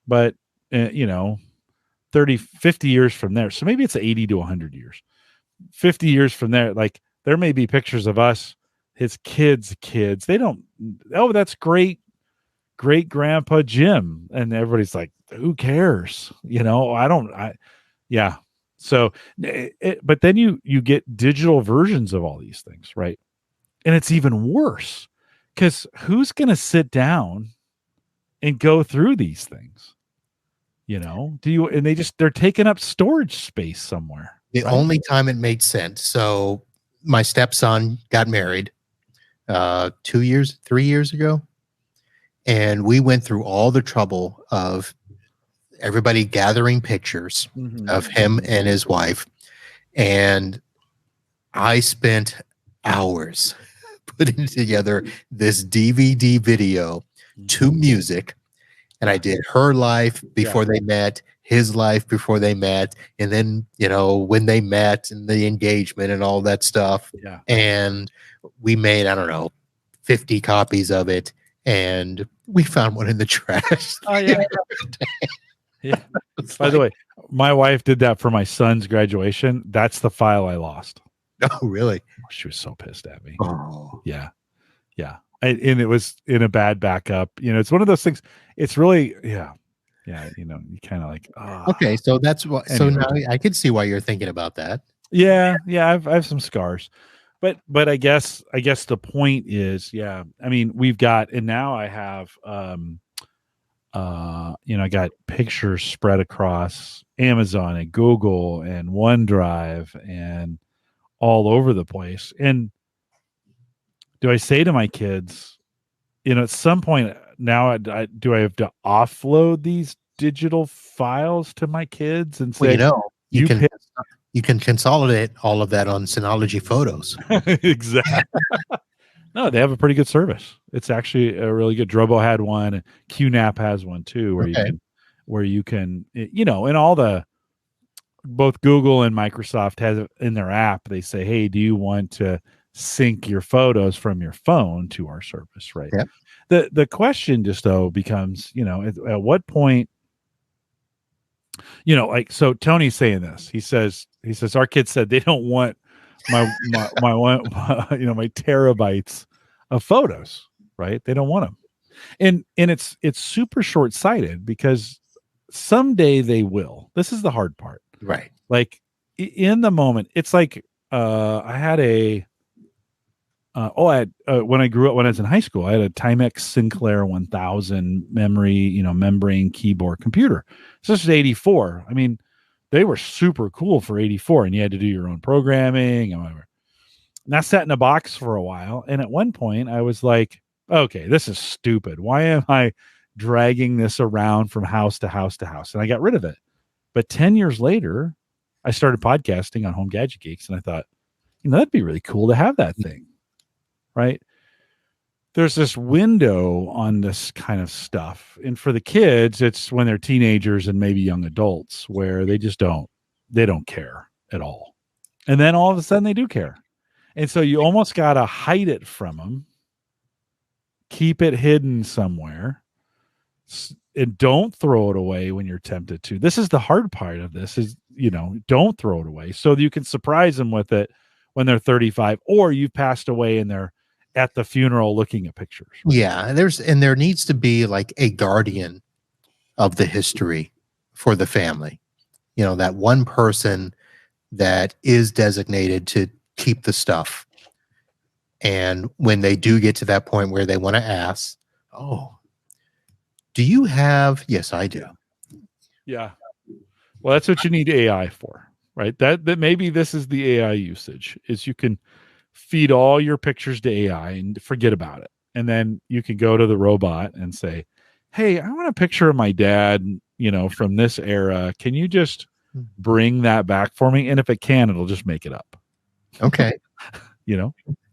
A: but 30, 50 years from there. So maybe it's 80 to 100 years, 50 years from there. Like there may be pictures of us, his kids. They don't, oh, that's great grandpa Jim. And everybody's like, who cares? Yeah. So, but then you get digital versions of all these things, right? And it's even worse because who's going to sit down and go through these things? They're taking up storage space somewhere.
B: The only time it made sense. So my stepson got married 3 years ago. And we went through all the trouble of everybody gathering pictures of him and his wife. And I spent hours putting together this DVD video to music. And I did her life before they met, his life before they met, and then, when they met and the engagement and all that stuff.
A: Yeah.
B: And we made, 50 copies of it. And we found one in the trash.
A: Oh, yeah. Yeah. By the way, my wife did that for my son's graduation. That's the file I lost.
B: Oh, really?
A: She was so pissed at me.
B: Oh.
A: Yeah. And it was in a bad backup. It's one of those things. It's really, you kind of like,
B: okay. So that's what, anyway. So now I can see why you're thinking about that.
A: Yeah. I have some scars, but I guess the point is, we've got, and now I have, I got pictures spread across Amazon and Google and OneDrive and all over the place. And do I say to my kids, at some point now, do I have to offload these digital files to my kids and say,
B: you can consolidate all of that on Synology Photos.
A: Exactly. No, they have a pretty good service. It's actually a really good. Drobo had one. QNAP has one too, where you can, and all the, both Google and Microsoft has it in their app. They say, hey, do you want to sync your photos from your phone to our service? Right.
B: Yep.
A: The question just though becomes, at what point, so Tony's saying this, he says, our kids said they don't want my one, my terabytes of photos, right? They don't want them. And it's super short-sighted because someday they will. This is the hard part.
B: Right.
A: Like in the moment, it's like, I had when I was in high school, I had a Timex Sinclair 1000 memory, membrane keyboard computer. So this is 84. They were super cool for 84, and you had to do your own programming and whatever. And that sat in a box for a while. And at one point I was like, okay, this is stupid. Why am I dragging this around from house to house to house? And I got rid of it. But 10 years later, I started podcasting on Home Gadget Geeks, and I thought, that'd be really cool to have that thing, right? There's this window on this kind of stuff. And for the kids, it's when they're teenagers and maybe young adults where they don't care at all. And then all of a sudden they do care. And so you almost got to hide it from them, keep it hidden somewhere, and don't throw it away when you're tempted to. This is the hard part of this is, don't throw it away so that you can surprise them with it when they're 35 or you've passed away and they're at the funeral looking at pictures.
B: Right? Yeah. There needs to be like a guardian of the history for the family. That one person that is designated to keep the stuff. And when they do get to that point where they want to ask, oh, do you have? Yes, I do.
A: Yeah. Well, that's what you need AI for, right? That maybe this is the AI usage is you can feed all your pictures to AI and forget about it. And then you can go to the robot and say, hey, I want a picture of my dad, from this era. Can you just bring that back for me? And if it can, it'll just make it up.
B: Okay.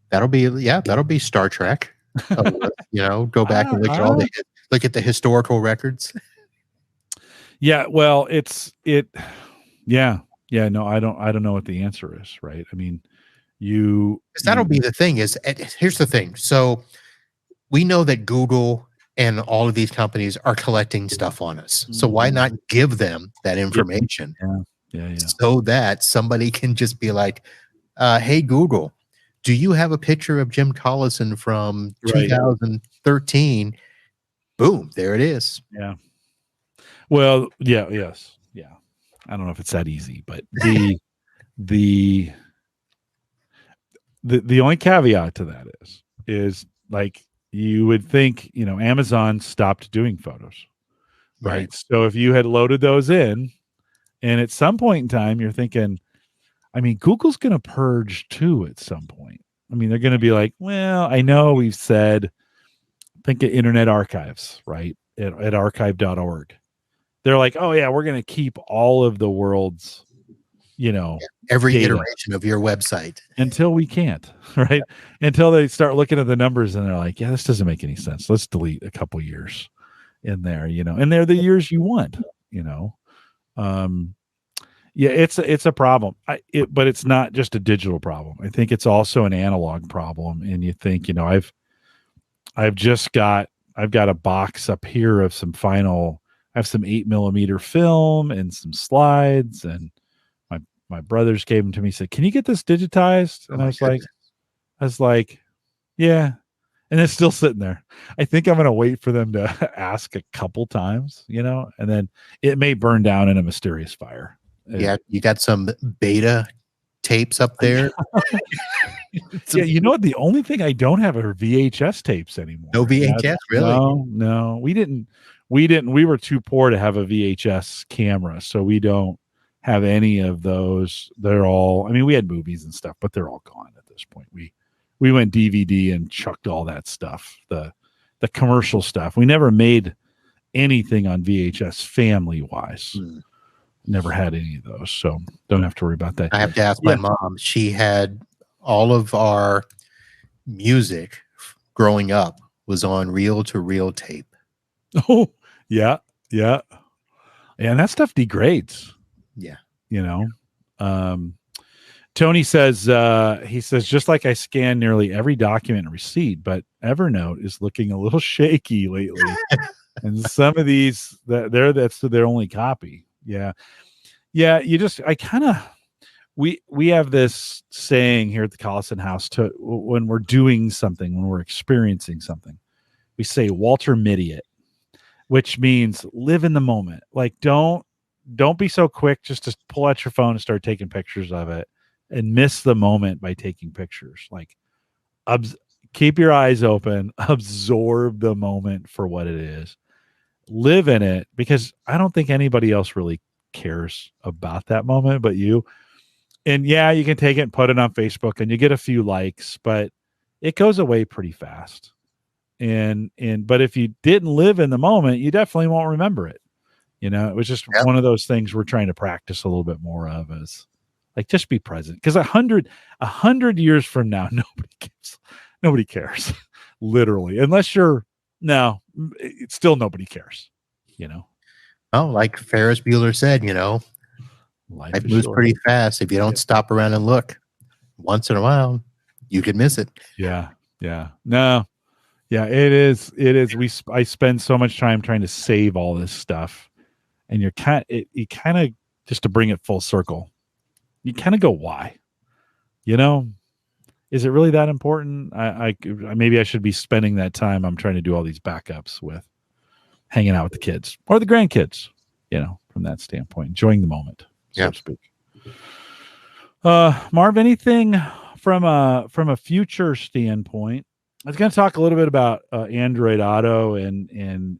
A: That'll
B: be Star Trek. Go back and look at the historical records.
A: Yeah. Well, no, I don't know what the answer is. Right. I mean, that'll
B: be the thing here's the thing. So we know that Google and all of these companies are collecting stuff on us. Mm-hmm. So why not give them that information?
A: Yeah.
B: So that somebody can just be like, hey, Google, do you have a picture of Jim Collison from 2013? Boom, there it is.
A: Yeah. Well, yes. Yeah. I don't know if it's that easy, but the only caveat to that is like you would think, Amazon stopped doing photos, right? So if you had loaded those in and at some point in time, you're thinking, I mean, Google's going to purge too at some point. I mean, they're going to be like, well, I know we've said, think of Internet Archives, right? At archive.org. They're like, oh yeah, we're going to keep all of the world's,
B: every iteration of your website
A: until we can't, right? Until they start looking at the numbers and they're like, yeah, this doesn't make any sense. Let's delete a couple years in there, and they're the years you want, yeah, it's a problem. But it's not just a digital problem. I think it's also an analog problem. And you think, I've got a box up here of some I have some 8mm film and some slides, and my brothers gave them to me, said, can you get this digitized? And I was like, yeah. And it's still sitting there. I think I'm going to wait for them to ask a couple times, and then it may burn down in a mysterious fire.
B: Yeah. You got some beta tapes up there.
A: Yeah. You know what? The only thing I don't have are VHS tapes anymore.
B: No VHS, really?
A: No, we didn't. We were too poor to have a VHS camera. So we don't have any of those. They're all, I mean, we had movies and stuff, but they're all gone at this point. We went DVD and chucked all that stuff, the commercial stuff. We never made anything on VHS family wise. Never had any of those. So don't have to worry about that.
B: I have to ask my mom. She had all of our music growing up was on reel-to-reel tape.
A: Oh, yeah. Yeah. And that stuff degrades.
B: Yeah.
A: Tony says, just like I scan nearly every document and receipt, but Evernote is looking a little shaky lately. And some of these, that's their only copy. Yeah. Yeah. We have this saying here at the Collison house when we're doing something, when we're experiencing something, we say Walter Mitty it, which means live in the moment. Like, don't be so quick just to pull out your phone and start taking pictures of it and miss the moment by taking pictures. Like, keep your eyes open, absorb the moment for what it is, live in it, because I don't think anybody else really cares about that moment but you. And yeah, you can take it and put it on Facebook and you get a few likes, but it goes away pretty fast. But if you didn't live in the moment, you definitely won't remember it. You know, it was just one of those things we're trying to practice a little bit more of, is like, just be present. Because 100 years from now, nobody cares, literally, unless it's still nobody cares, you know.
B: Oh, like Ferris Bueller said, you know, life moves pretty fast. If you don't stop around and look once in a while, you could miss it.
A: Yeah. No. Yeah, it is. I spend so much time trying to save all this stuff, and you kind of, just to bring it full circle, you kind of go, why? You know, is it really that important? Maybe I should be spending that time I'm trying to do all these backups with hanging out with the kids or the grandkids, you know, from that standpoint, enjoying the moment, so to speak. Marv, anything from a future standpoint? I was going to talk a little bit about Android Auto and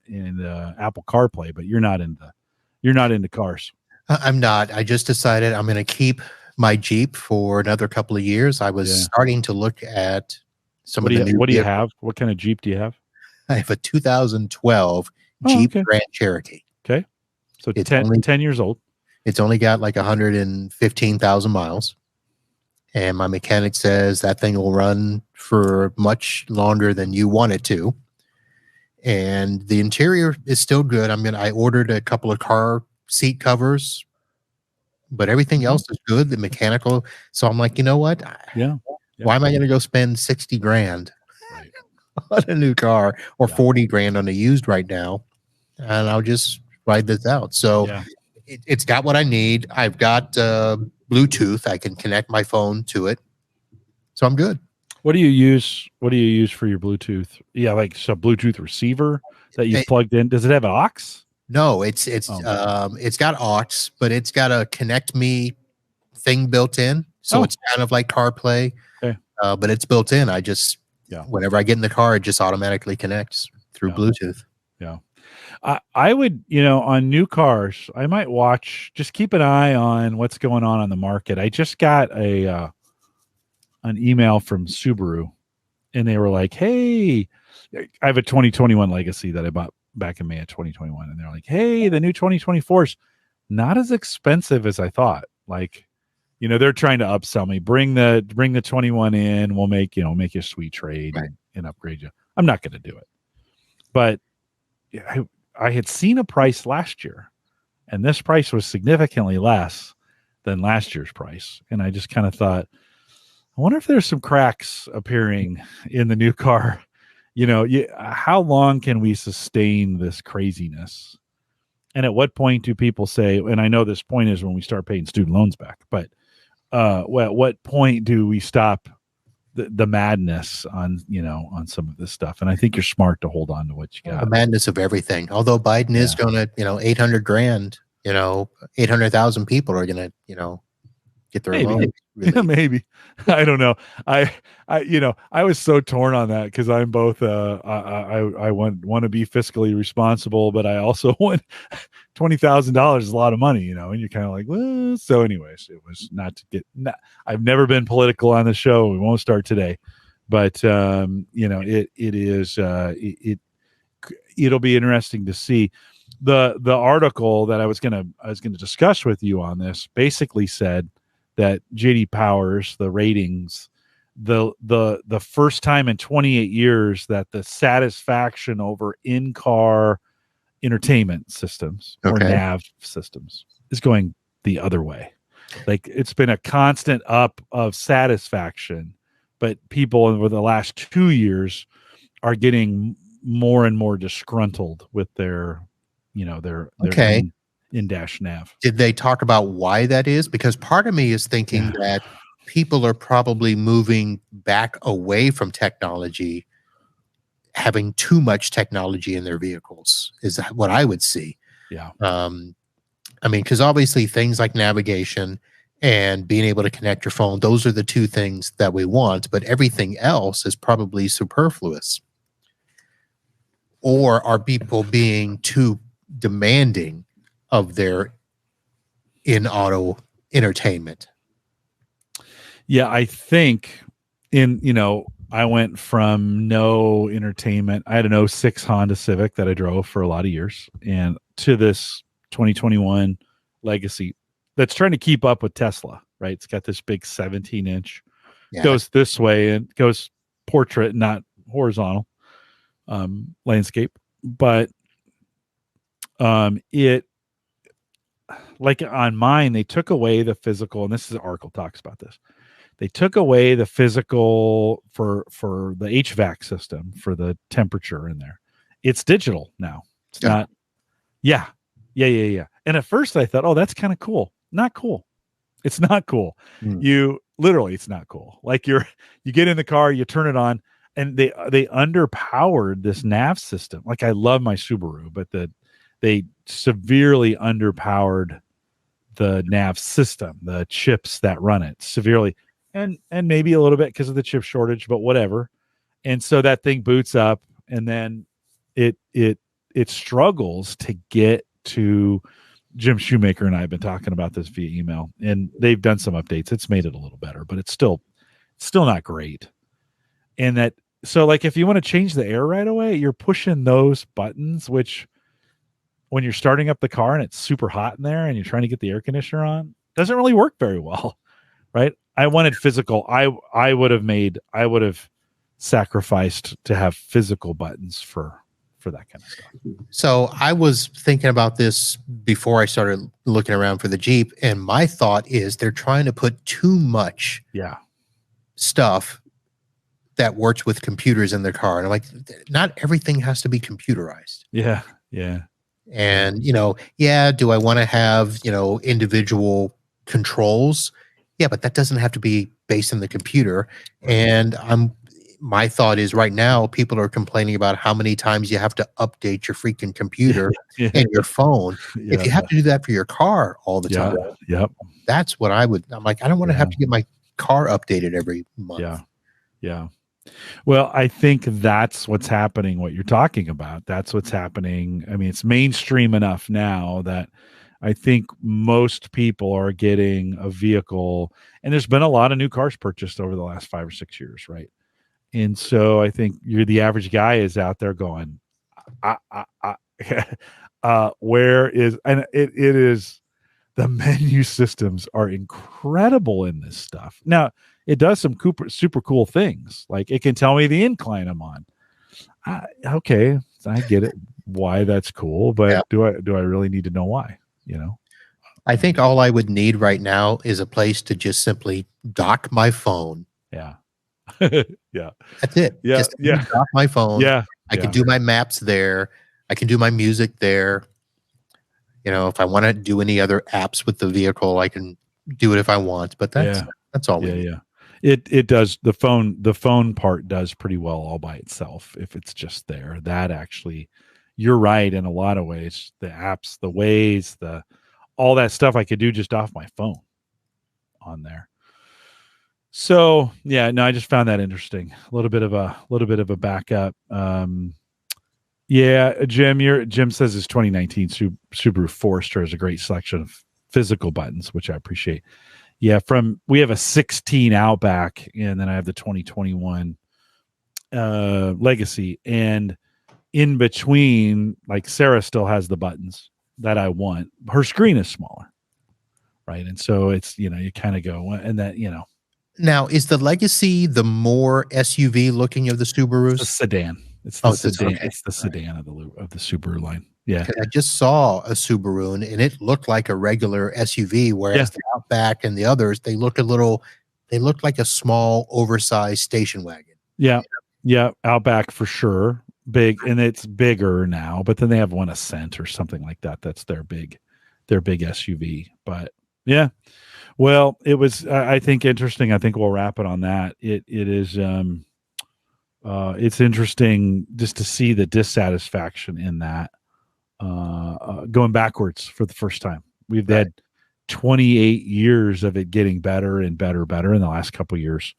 A: Apple CarPlay, but you're not into cars.
B: I'm not. I just decided I'm going to keep my Jeep for another couple of years. I was starting to look at some of the new.
A: What do you have? What kind of Jeep do you have?
B: I have a 2012 Jeep Grand Cherokee.
A: Okay, so it's 10 years old.
B: It's only got like 115,000 miles. And my mechanic says that thing will run for much longer than you want it to. And the interior is still good. I ordered a couple of car seat covers, but everything else is good. The mechanical. So I'm like, you know what?
A: Yeah.
B: Why am I going to go spend 60 grand on a new car or 40 grand on a used right now? And I'll just ride this out. So it's got what I need. I've got Bluetooth. I can connect my phone to it, so I'm good.
A: What do you use for your Bluetooth? Yeah, like a Bluetooth receiver that you plugged in. Does it have an aux?
B: No, it's got aux, but it's got a Connect Me thing built in, so it's kind of like CarPlay.
A: Okay.
B: But it's built in. I just whenever I get in the car, it just automatically connects through Bluetooth.
A: Yeah. I would, on new cars, I might just keep an eye on what's going on the market. I just got an email from Subaru, and they were like, hey, I have a 2021 Legacy that I bought back in May of 2021. And they're like, hey, the new 2024 is not as expensive as I thought. Like, they're trying to upsell me. Bring the 21 in. We'll make you a sweet trade and upgrade you. I'm not going to do it. But I had seen a price last year, and this price was significantly less than last year's price. And I just kind of thought, I wonder if there's some cracks appearing in the new car. How long can we sustain this craziness? And at what point do people say, and I know this point is when we start paying student loans back, but at what point do we stop the madness on some of this stuff? And I think you're smart to hold on to what you got.
B: The madness of everything. Although Biden is going to, 800 grand, 800,000 people are going to, get their loan.
A: Yeah, maybe. I don't know. I was so torn on that because I'm both. I want to be fiscally responsible, but I also want $20,000 is a lot of money, and you're kind of like, well. So, anyways, it was not to get. I've never been political on the show. We won't start today, but it is. It'll be interesting to see. The article that I was gonna discuss with you on this basically said that JD Powers, the ratings, the first time in 28 years that the satisfaction over in-car entertainment systems or nav systems is going the other way. Like, it's been a constant up of satisfaction, but people over the last 2 years are getting more and more disgruntled with their in-dash nav.
B: Did they talk about why that is? Because part of me is thinking that people are probably moving back away from technology, having too much technology in their vehicles is what I would see.
A: Yeah.
B: Because obviously things like navigation and being able to connect your phone, those are the two things that we want, but everything else is probably superfluous. Or are people being too demanding of their in-auto entertainment?
A: Yeah, I think I went from no entertainment. I had an '06 Honda Civic that I drove for a lot of years, and to this 2021 Legacy that's trying to keep up with Tesla, right? It's got this big 17-inch, goes this way and goes portrait, not horizontal, landscape. But it, like on mine, they took away the physical, and this is Arkle talks about this. They took away the physical for the HVAC system, for the temperature in there. It's digital now. It's not. Yeah. And at first I thought, oh, that's kind of cool. Not cool. It's not cool. You literally, it's not cool. Like you get in the car, you turn it on, and they underpowered this nav system. Like I love my Subaru, but they severely underpowered the nav system, the chips that run it severely. And maybe a little bit because of the chip shortage, but whatever. And so that thing boots up, and then it struggles to get to. Jim Shoemaker and I have been talking about this via email, and they've done some updates. It's made it a little better, but it's still not great. And so like if you want to change the air right away, you're pushing those buttons, which when you're starting up the car and it's super hot in there and you're trying to get the air conditioner on, doesn't really work very well, right? I wanted physical. I would have sacrificed to have physical buttons for that kind of stuff.
B: So I was thinking about this before I started looking around for the Jeep, and my thought is they're trying to put too much stuff that works with computers in their car. And I'm like, not everything has to be computerized.
A: Yeah.
B: And, do I want to have, individual controls? Yeah, but that doesn't have to be based in the computer. And my thought is right now people are complaining about how many times you have to update your freaking computer and your phone. If you have to do that for your car all the time, that's what I'm like, I don't want to have to get my car updated every month.
A: Yeah. Well, I think that's what's happening, what you're talking about. That's what's happening. I mean, it's mainstream enough now that I think most people are getting a vehicle, and there's been a lot of new cars purchased over the last 5 or 6 years, right? And so I think the average guy is out there going, where is, and it is, the menu systems are incredible in this stuff. Now, it does some super cool things. Like it can tell me the incline I'm on. Okay, I get it, why that's cool, but do I really need to know why?
B: I think all I would need right now is a place to just simply dock my phone. That's it. Just dock my phone. I can do my maps there. I can do my music there. If I want to do any other apps with the vehicle, I can do it if I want. But that's all.
A: It does. The phone part does pretty well all by itself if it's just there. That actually, you're right in a lot of ways. The apps, the Waze, all that stuff I could do just off my phone on there. So I just found that interesting. A little bit of a backup. Jim says his 2019 Subaru Forester has a great selection of physical buttons, which I appreciate. Yeah, we have a 16 Outback, and then I have the 2021 Legacy, and in between, like Sarah still has the buttons that I want. Her screen is smaller, right? And so it's you kind of go, and that
B: Now, is the Legacy the more SUV looking of the Subarus?
A: It's the sedan. It's the sedan. Okay. It's the sedan of the Subaru line. Yeah.
B: I just saw a Subaru and it looked like a regular SUV, whereas the Outback and the others, they look like a small, oversized station wagon.
A: Yeah. Yeah. Outback for sure. Big, and it's bigger now, but then they have one Ascent or something like that. That's their big SUV. But yeah. Well, it was, I think, interesting. I think we'll wrap it on that. It is, it's interesting just to see the dissatisfaction in that, going backwards for the first time. We've had 28 years of it getting better and better in the last couple of years.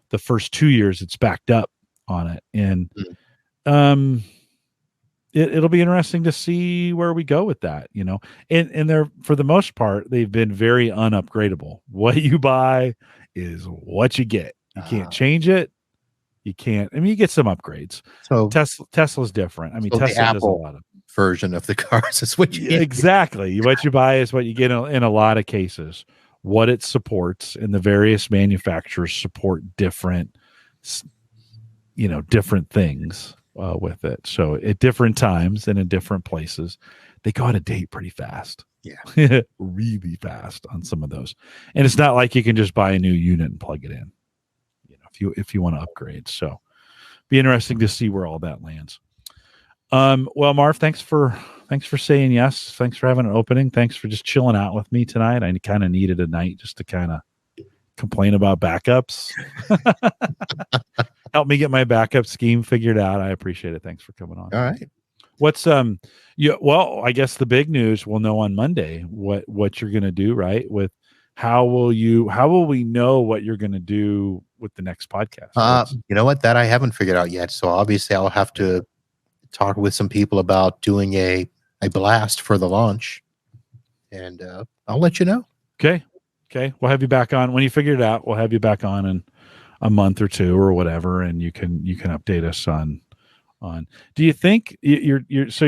A: The first 2 years, it's backed up on it. And, it'll be interesting to see where we go with that, you know. And they're, for the most part, they've been very unupgradable. What you buy is what you get. You can't change it. You can't. I mean, you get some upgrades.
B: So
A: Tesla's different. I mean,
B: so the
A: Tesla does a
B: Apple
A: lot of
B: version of the cars is what you get.
A: exactly what you buy is what you get in a lot of cases. What it supports, and the various manufacturers support different, you know, different things with it. So at different times and in different places, they go out of date pretty fast.
B: Yeah,
A: really fast on some of those. And it's not like you can just buy a new unit and plug it in, you know, if you want to upgrade. So be interesting to see where all that lands. Well, Marv, thanks for saying yes. Thanks for having an opening. Thanks for just chilling out with me tonight. I kind of needed a night just to kind of complain about backups. Help me get my backup scheme figured out. I appreciate it. Thanks for coming on.
B: all right.
A: What's well, I guess the big news, we'll know on Monday what you're going to do, right? With how will we know what you're going to do with the next podcast?
B: You know what? That I haven't figured out yet. So obviously I'll have to talk with some people about doing a blast for the launch, and I'll let you know.
A: Okay. We'll have you back on when you figure it out. We'll have you back on in a month or two or whatever, and you can update us on. Do you think you're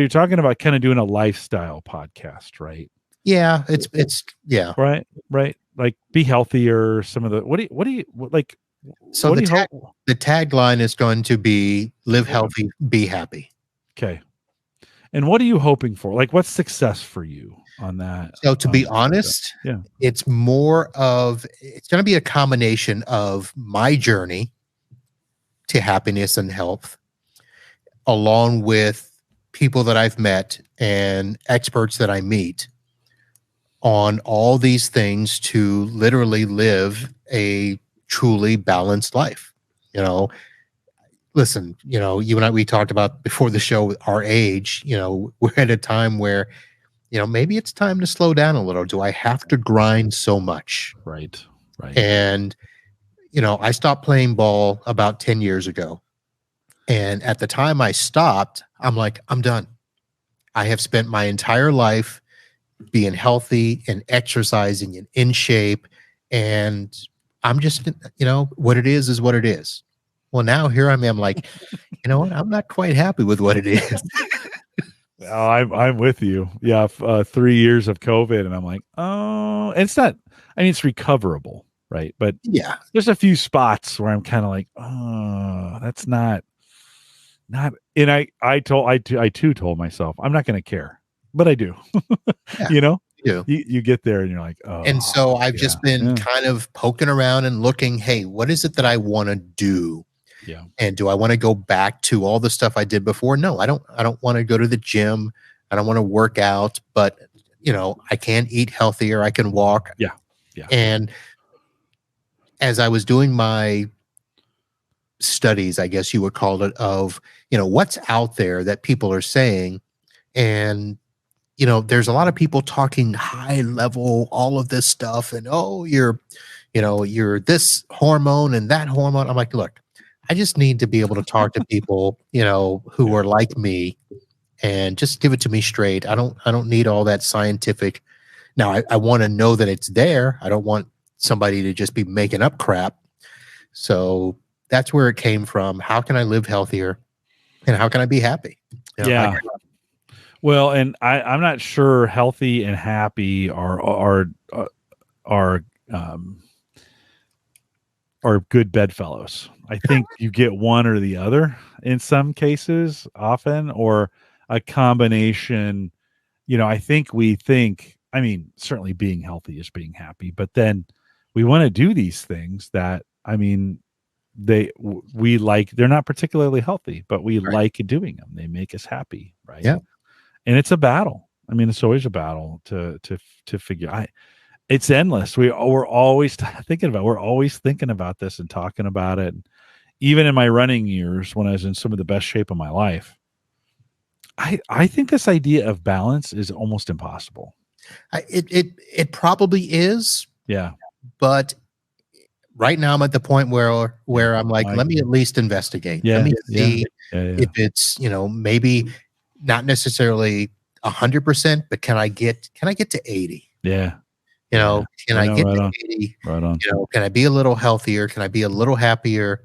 A: talking about kind of doing a lifestyle podcast, right?
B: Yeah, it's yeah.
A: Right. Like be healthier. Some of the what do you like?
B: So the tagline is going to be live healthy, be happy.
A: Okay. And what are you hoping for? Like, what's success for you on that?
B: So to be honest, it's going to be a combination of my journey to happiness and health, along with people that I've met and experts that I meet on all these things to literally live a truly balanced life. You know, listen, you know, you and I, we talked about before the show, our age, you know, we're at a time where, you know, maybe it's time to slow down a little. Do I have to grind so much?
A: Right.
B: And, you know, I stopped playing ball about 10 years ago. And at the time I stopped, I'm like, I'm done. I have spent my entire life being healthy and exercising and in shape. And I'm just, you know, what it is what it is. Well, now here I am like, you know what? I'm not quite happy with what it is.
A: Oh, I'm with you. Yeah. 3 years of COVID, and I'm like, oh, and it's not, I mean, it's recoverable, right? But
B: yeah,
A: there's a few spots where I'm kind of like, oh, that's not, and I too told myself, I'm not going to care, but I do,
B: yeah,
A: you know, you get there and you're like, oh,
B: and so I've just been kind of poking around and looking, hey, what is it that I want to do?
A: Yeah.
B: And do I want to go back to all the stuff I did before? No, I don't want to go to the gym. I don't want to work out, but you know, I can eat healthier. I can walk.
A: Yeah.
B: And as I was doing my studies, I guess you would call it, of, you know, what's out there that people are saying. And, you know, there's a lot of people talking high level, all of this stuff. And, oh, you're this hormone and that hormone. I'm like, look, I just need to be able to talk to people, you know, who are like me, and just give it to me straight. I don't need all that scientific. Now I want to know that it's there. I don't want somebody to just be making up crap. So that's where it came from. How can I live healthier, and how can I be happy? You know,
A: yeah. Well, and I'm not sure healthy and happy are good bedfellows. I think you get one or the other in some cases, often, or a combination. You know, I mean, certainly being healthy is being happy, but then we want to do these things that, I mean, they're not particularly healthy, but we like doing them. They make us happy. Right.
B: Yeah.
A: And it's a battle. I mean, it's always a battle to figure. It's endless. We're always thinking about this and talking about it. Even in my running years, when I was in some of the best shape of my life, I think this idea of balance is almost impossible.
B: It probably is.
A: Yeah.
B: But right now I'm at the point where I'm like, let me at least investigate.
A: Yeah.
B: Let me see if it's, you know, maybe not necessarily 100%, but can I get to 80?
A: Yeah.
B: You know, can I get to 80?
A: Right on.
B: You know, can I be a little healthier? Can I be a little happier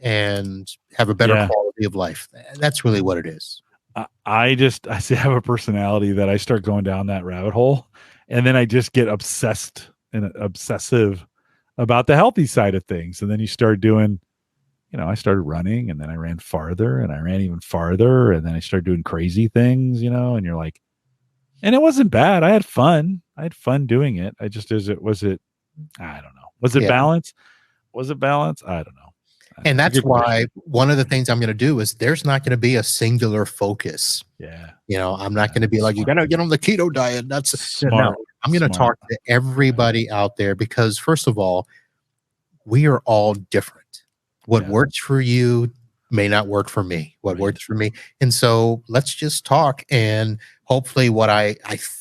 B: and have a better quality of life? That's really what it is.
A: I have a personality that I start going down that rabbit hole, and then I just get obsessed and obsessive about the healthy side of things. And then you start doing, I started running, and then I ran farther, and I ran even farther, and then I started doing crazy things, and you're like, and it wasn't bad. I had fun. Doing it. I just, was it, I don't know. Was it balance? Was it balance? I don't know.
B: And that's why one of the things I'm going to do is there's not going to be a singular focus.
A: Yeah.
B: I'm not going to be like, you got to get on the keto diet. That's smart. No, I'm going to talk to everybody out there because, first of all, we are all different. What works for you may not work for me. What works for me. And so let's just talk. And hopefully what I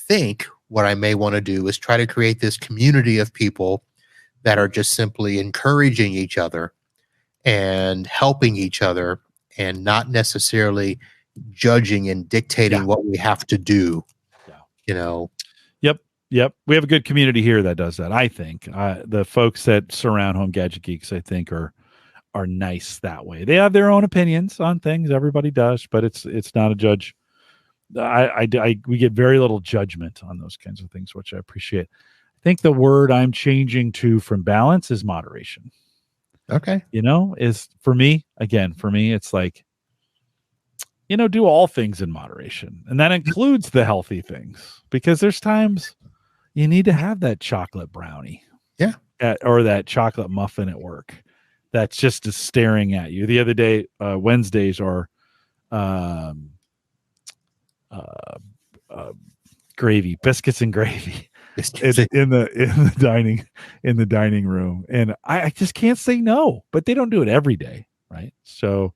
B: think what I may want to do is try to create this community of people that are just simply encouraging each other and helping each other and not necessarily judging and dictating what we have to do.
A: Yep. We have a good community here that does that. I think the folks that surround Home Gadget Geeks, I think are nice that way. They have their own opinions on things. Everybody does, but it's not a judge. We get very little judgment on those kinds of things, which I appreciate. I think the word I'm changing to from balance is moderation.
B: Okay.
A: Is for me, it's like, do all things in moderation. And that includes the healthy things, because there's times you need to have that chocolate brownie.
B: Yeah.
A: Or that chocolate muffin at work. That's just staring at you. The other day, Wednesdays are gravy, biscuits and gravy. In the dining room, and I just can't say no. But they don't do it every day, right? So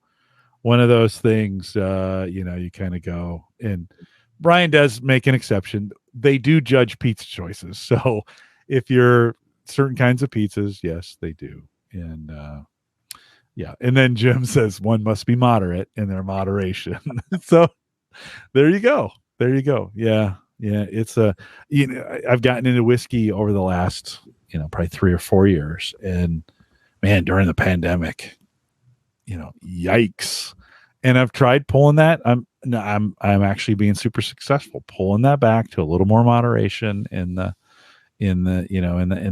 A: one of those things, you kind of go. And Brian does make an exception. They do judge pizza choices, so if you're certain kinds of pizzas, yes, they do. And and then Jim says one must be moderate in their moderation. So there you go. Yeah, it's I've gotten into whiskey over the last, probably 3 or 4 years, and man, during the pandemic, yikes. And I've tried pulling that. I'm actually being super successful pulling that back to a little more moderation in the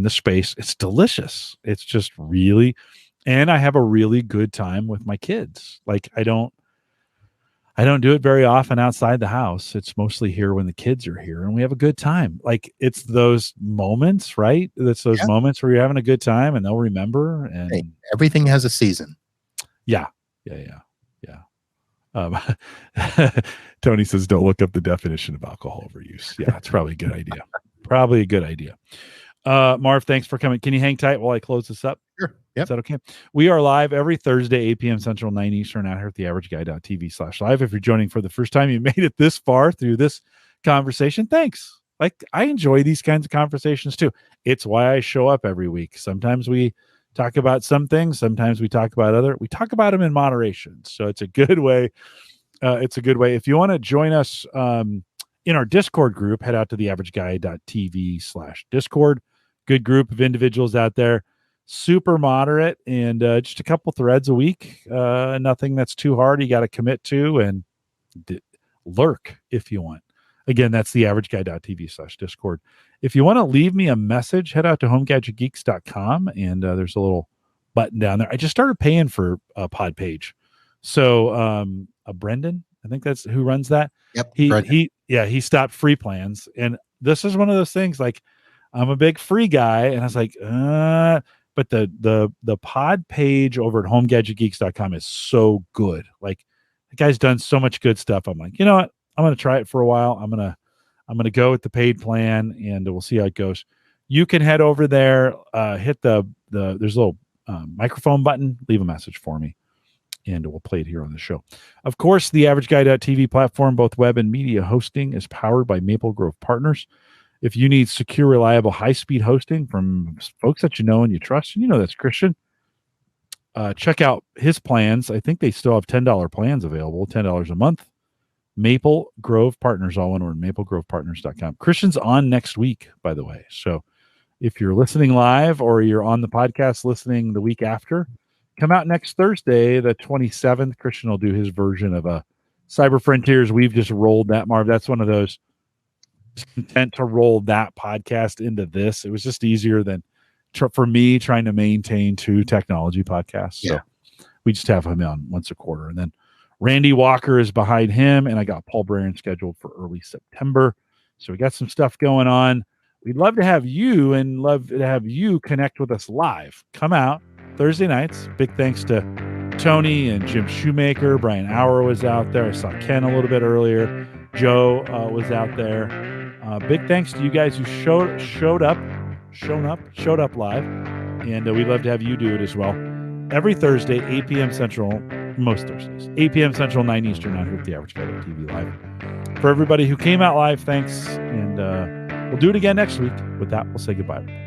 A: space. It's delicious. It's just really, and I have a really good time with my kids. Like I don't do it very often outside the house. It's mostly here when the kids are here, and we have a good time. Like it's those moments, right? It's those moments where you're having a good time, and they'll remember. And
B: hey, everything has a season.
A: Yeah. Tony says, "Don't look up the definition of alcohol overuse." Yeah, it's probably a good idea. Marv, thanks for coming. Can you hang tight while I close this up?
B: Sure. Yep.
A: Is that okay? We are live every Thursday, 8 p.m. Central, 9 Eastern, out here at theaverageguy.tv/live. If you're joining for the first time, you made it this far through this conversation. Thanks. Like, I enjoy these kinds of conversations too. It's why I show up every week. Sometimes we talk about some things. Sometimes we talk about other. We talk about them in moderation. So it's a good way. If you want to join us in our Discord group, head out to theaverageguy.tv/Discord. Good group of individuals out there. Super moderate, and just a couple threads a week. Nothing that's too hard you got to commit to, and lurk if you want. Again, that's theaverageguy.tv/Discord. If you want to leave me a message, head out to homegadgetgeeks.com, and there's a little button down there. I just started paying for a pod page. So Brendan, I think that's who runs that.
B: Yep.
A: He stopped free plans. And this is one of those things, like, I'm a big free guy, and I was like, but the pod page over at homegadgetgeeks.com is so good. Like, the guy's done so much good stuff. I'm like, you know what? I'm going to try it for a while. I'm going to go with the paid plan, and we'll see how it goes. You can head over there, hit there's a little microphone button, leave a message for me, and we'll play it here on the show. Of course, the AverageGuy.tv platform, both web and media hosting, is powered by Maple Grove Partners. If you need secure, reliable, high-speed hosting from folks that you know and you trust, and you know that's Christian, check out his plans. I think they still have $10 plans available, $10 a month. Maple Grove Partners, all one word, maplegrovepartners.com. Christian's on next week, by the way. So if you're listening live or you're on the podcast listening the week after, come out next Thursday, the 27th. Christian will do his version of a Cyber Frontiers. We've just rolled that, Marv. That's one of those content to roll that podcast into this. It was just easier than for me trying to maintain 2 technology podcasts. So we just have him on once a quarter. And then Randy Walker is behind him, and I got Paul Brarian scheduled for early September. So we got some stuff going on. We'd love to have you and love to have you connect with us live. Come out Thursday nights. Big thanks to Tony and Jim Shoemaker. Brian Auer was out there. I saw Ken a little bit earlier. Joe was out there. Big thanks to you guys who showed up live. And we'd love to have you do it as well. Every Thursday, 8 p.m. Central, most Thursdays, 8 p.m. Central, 9 Eastern, out here at the Average Guy TV Live. For everybody who came out live, thanks. And we'll do it again next week. With that, we'll say goodbye.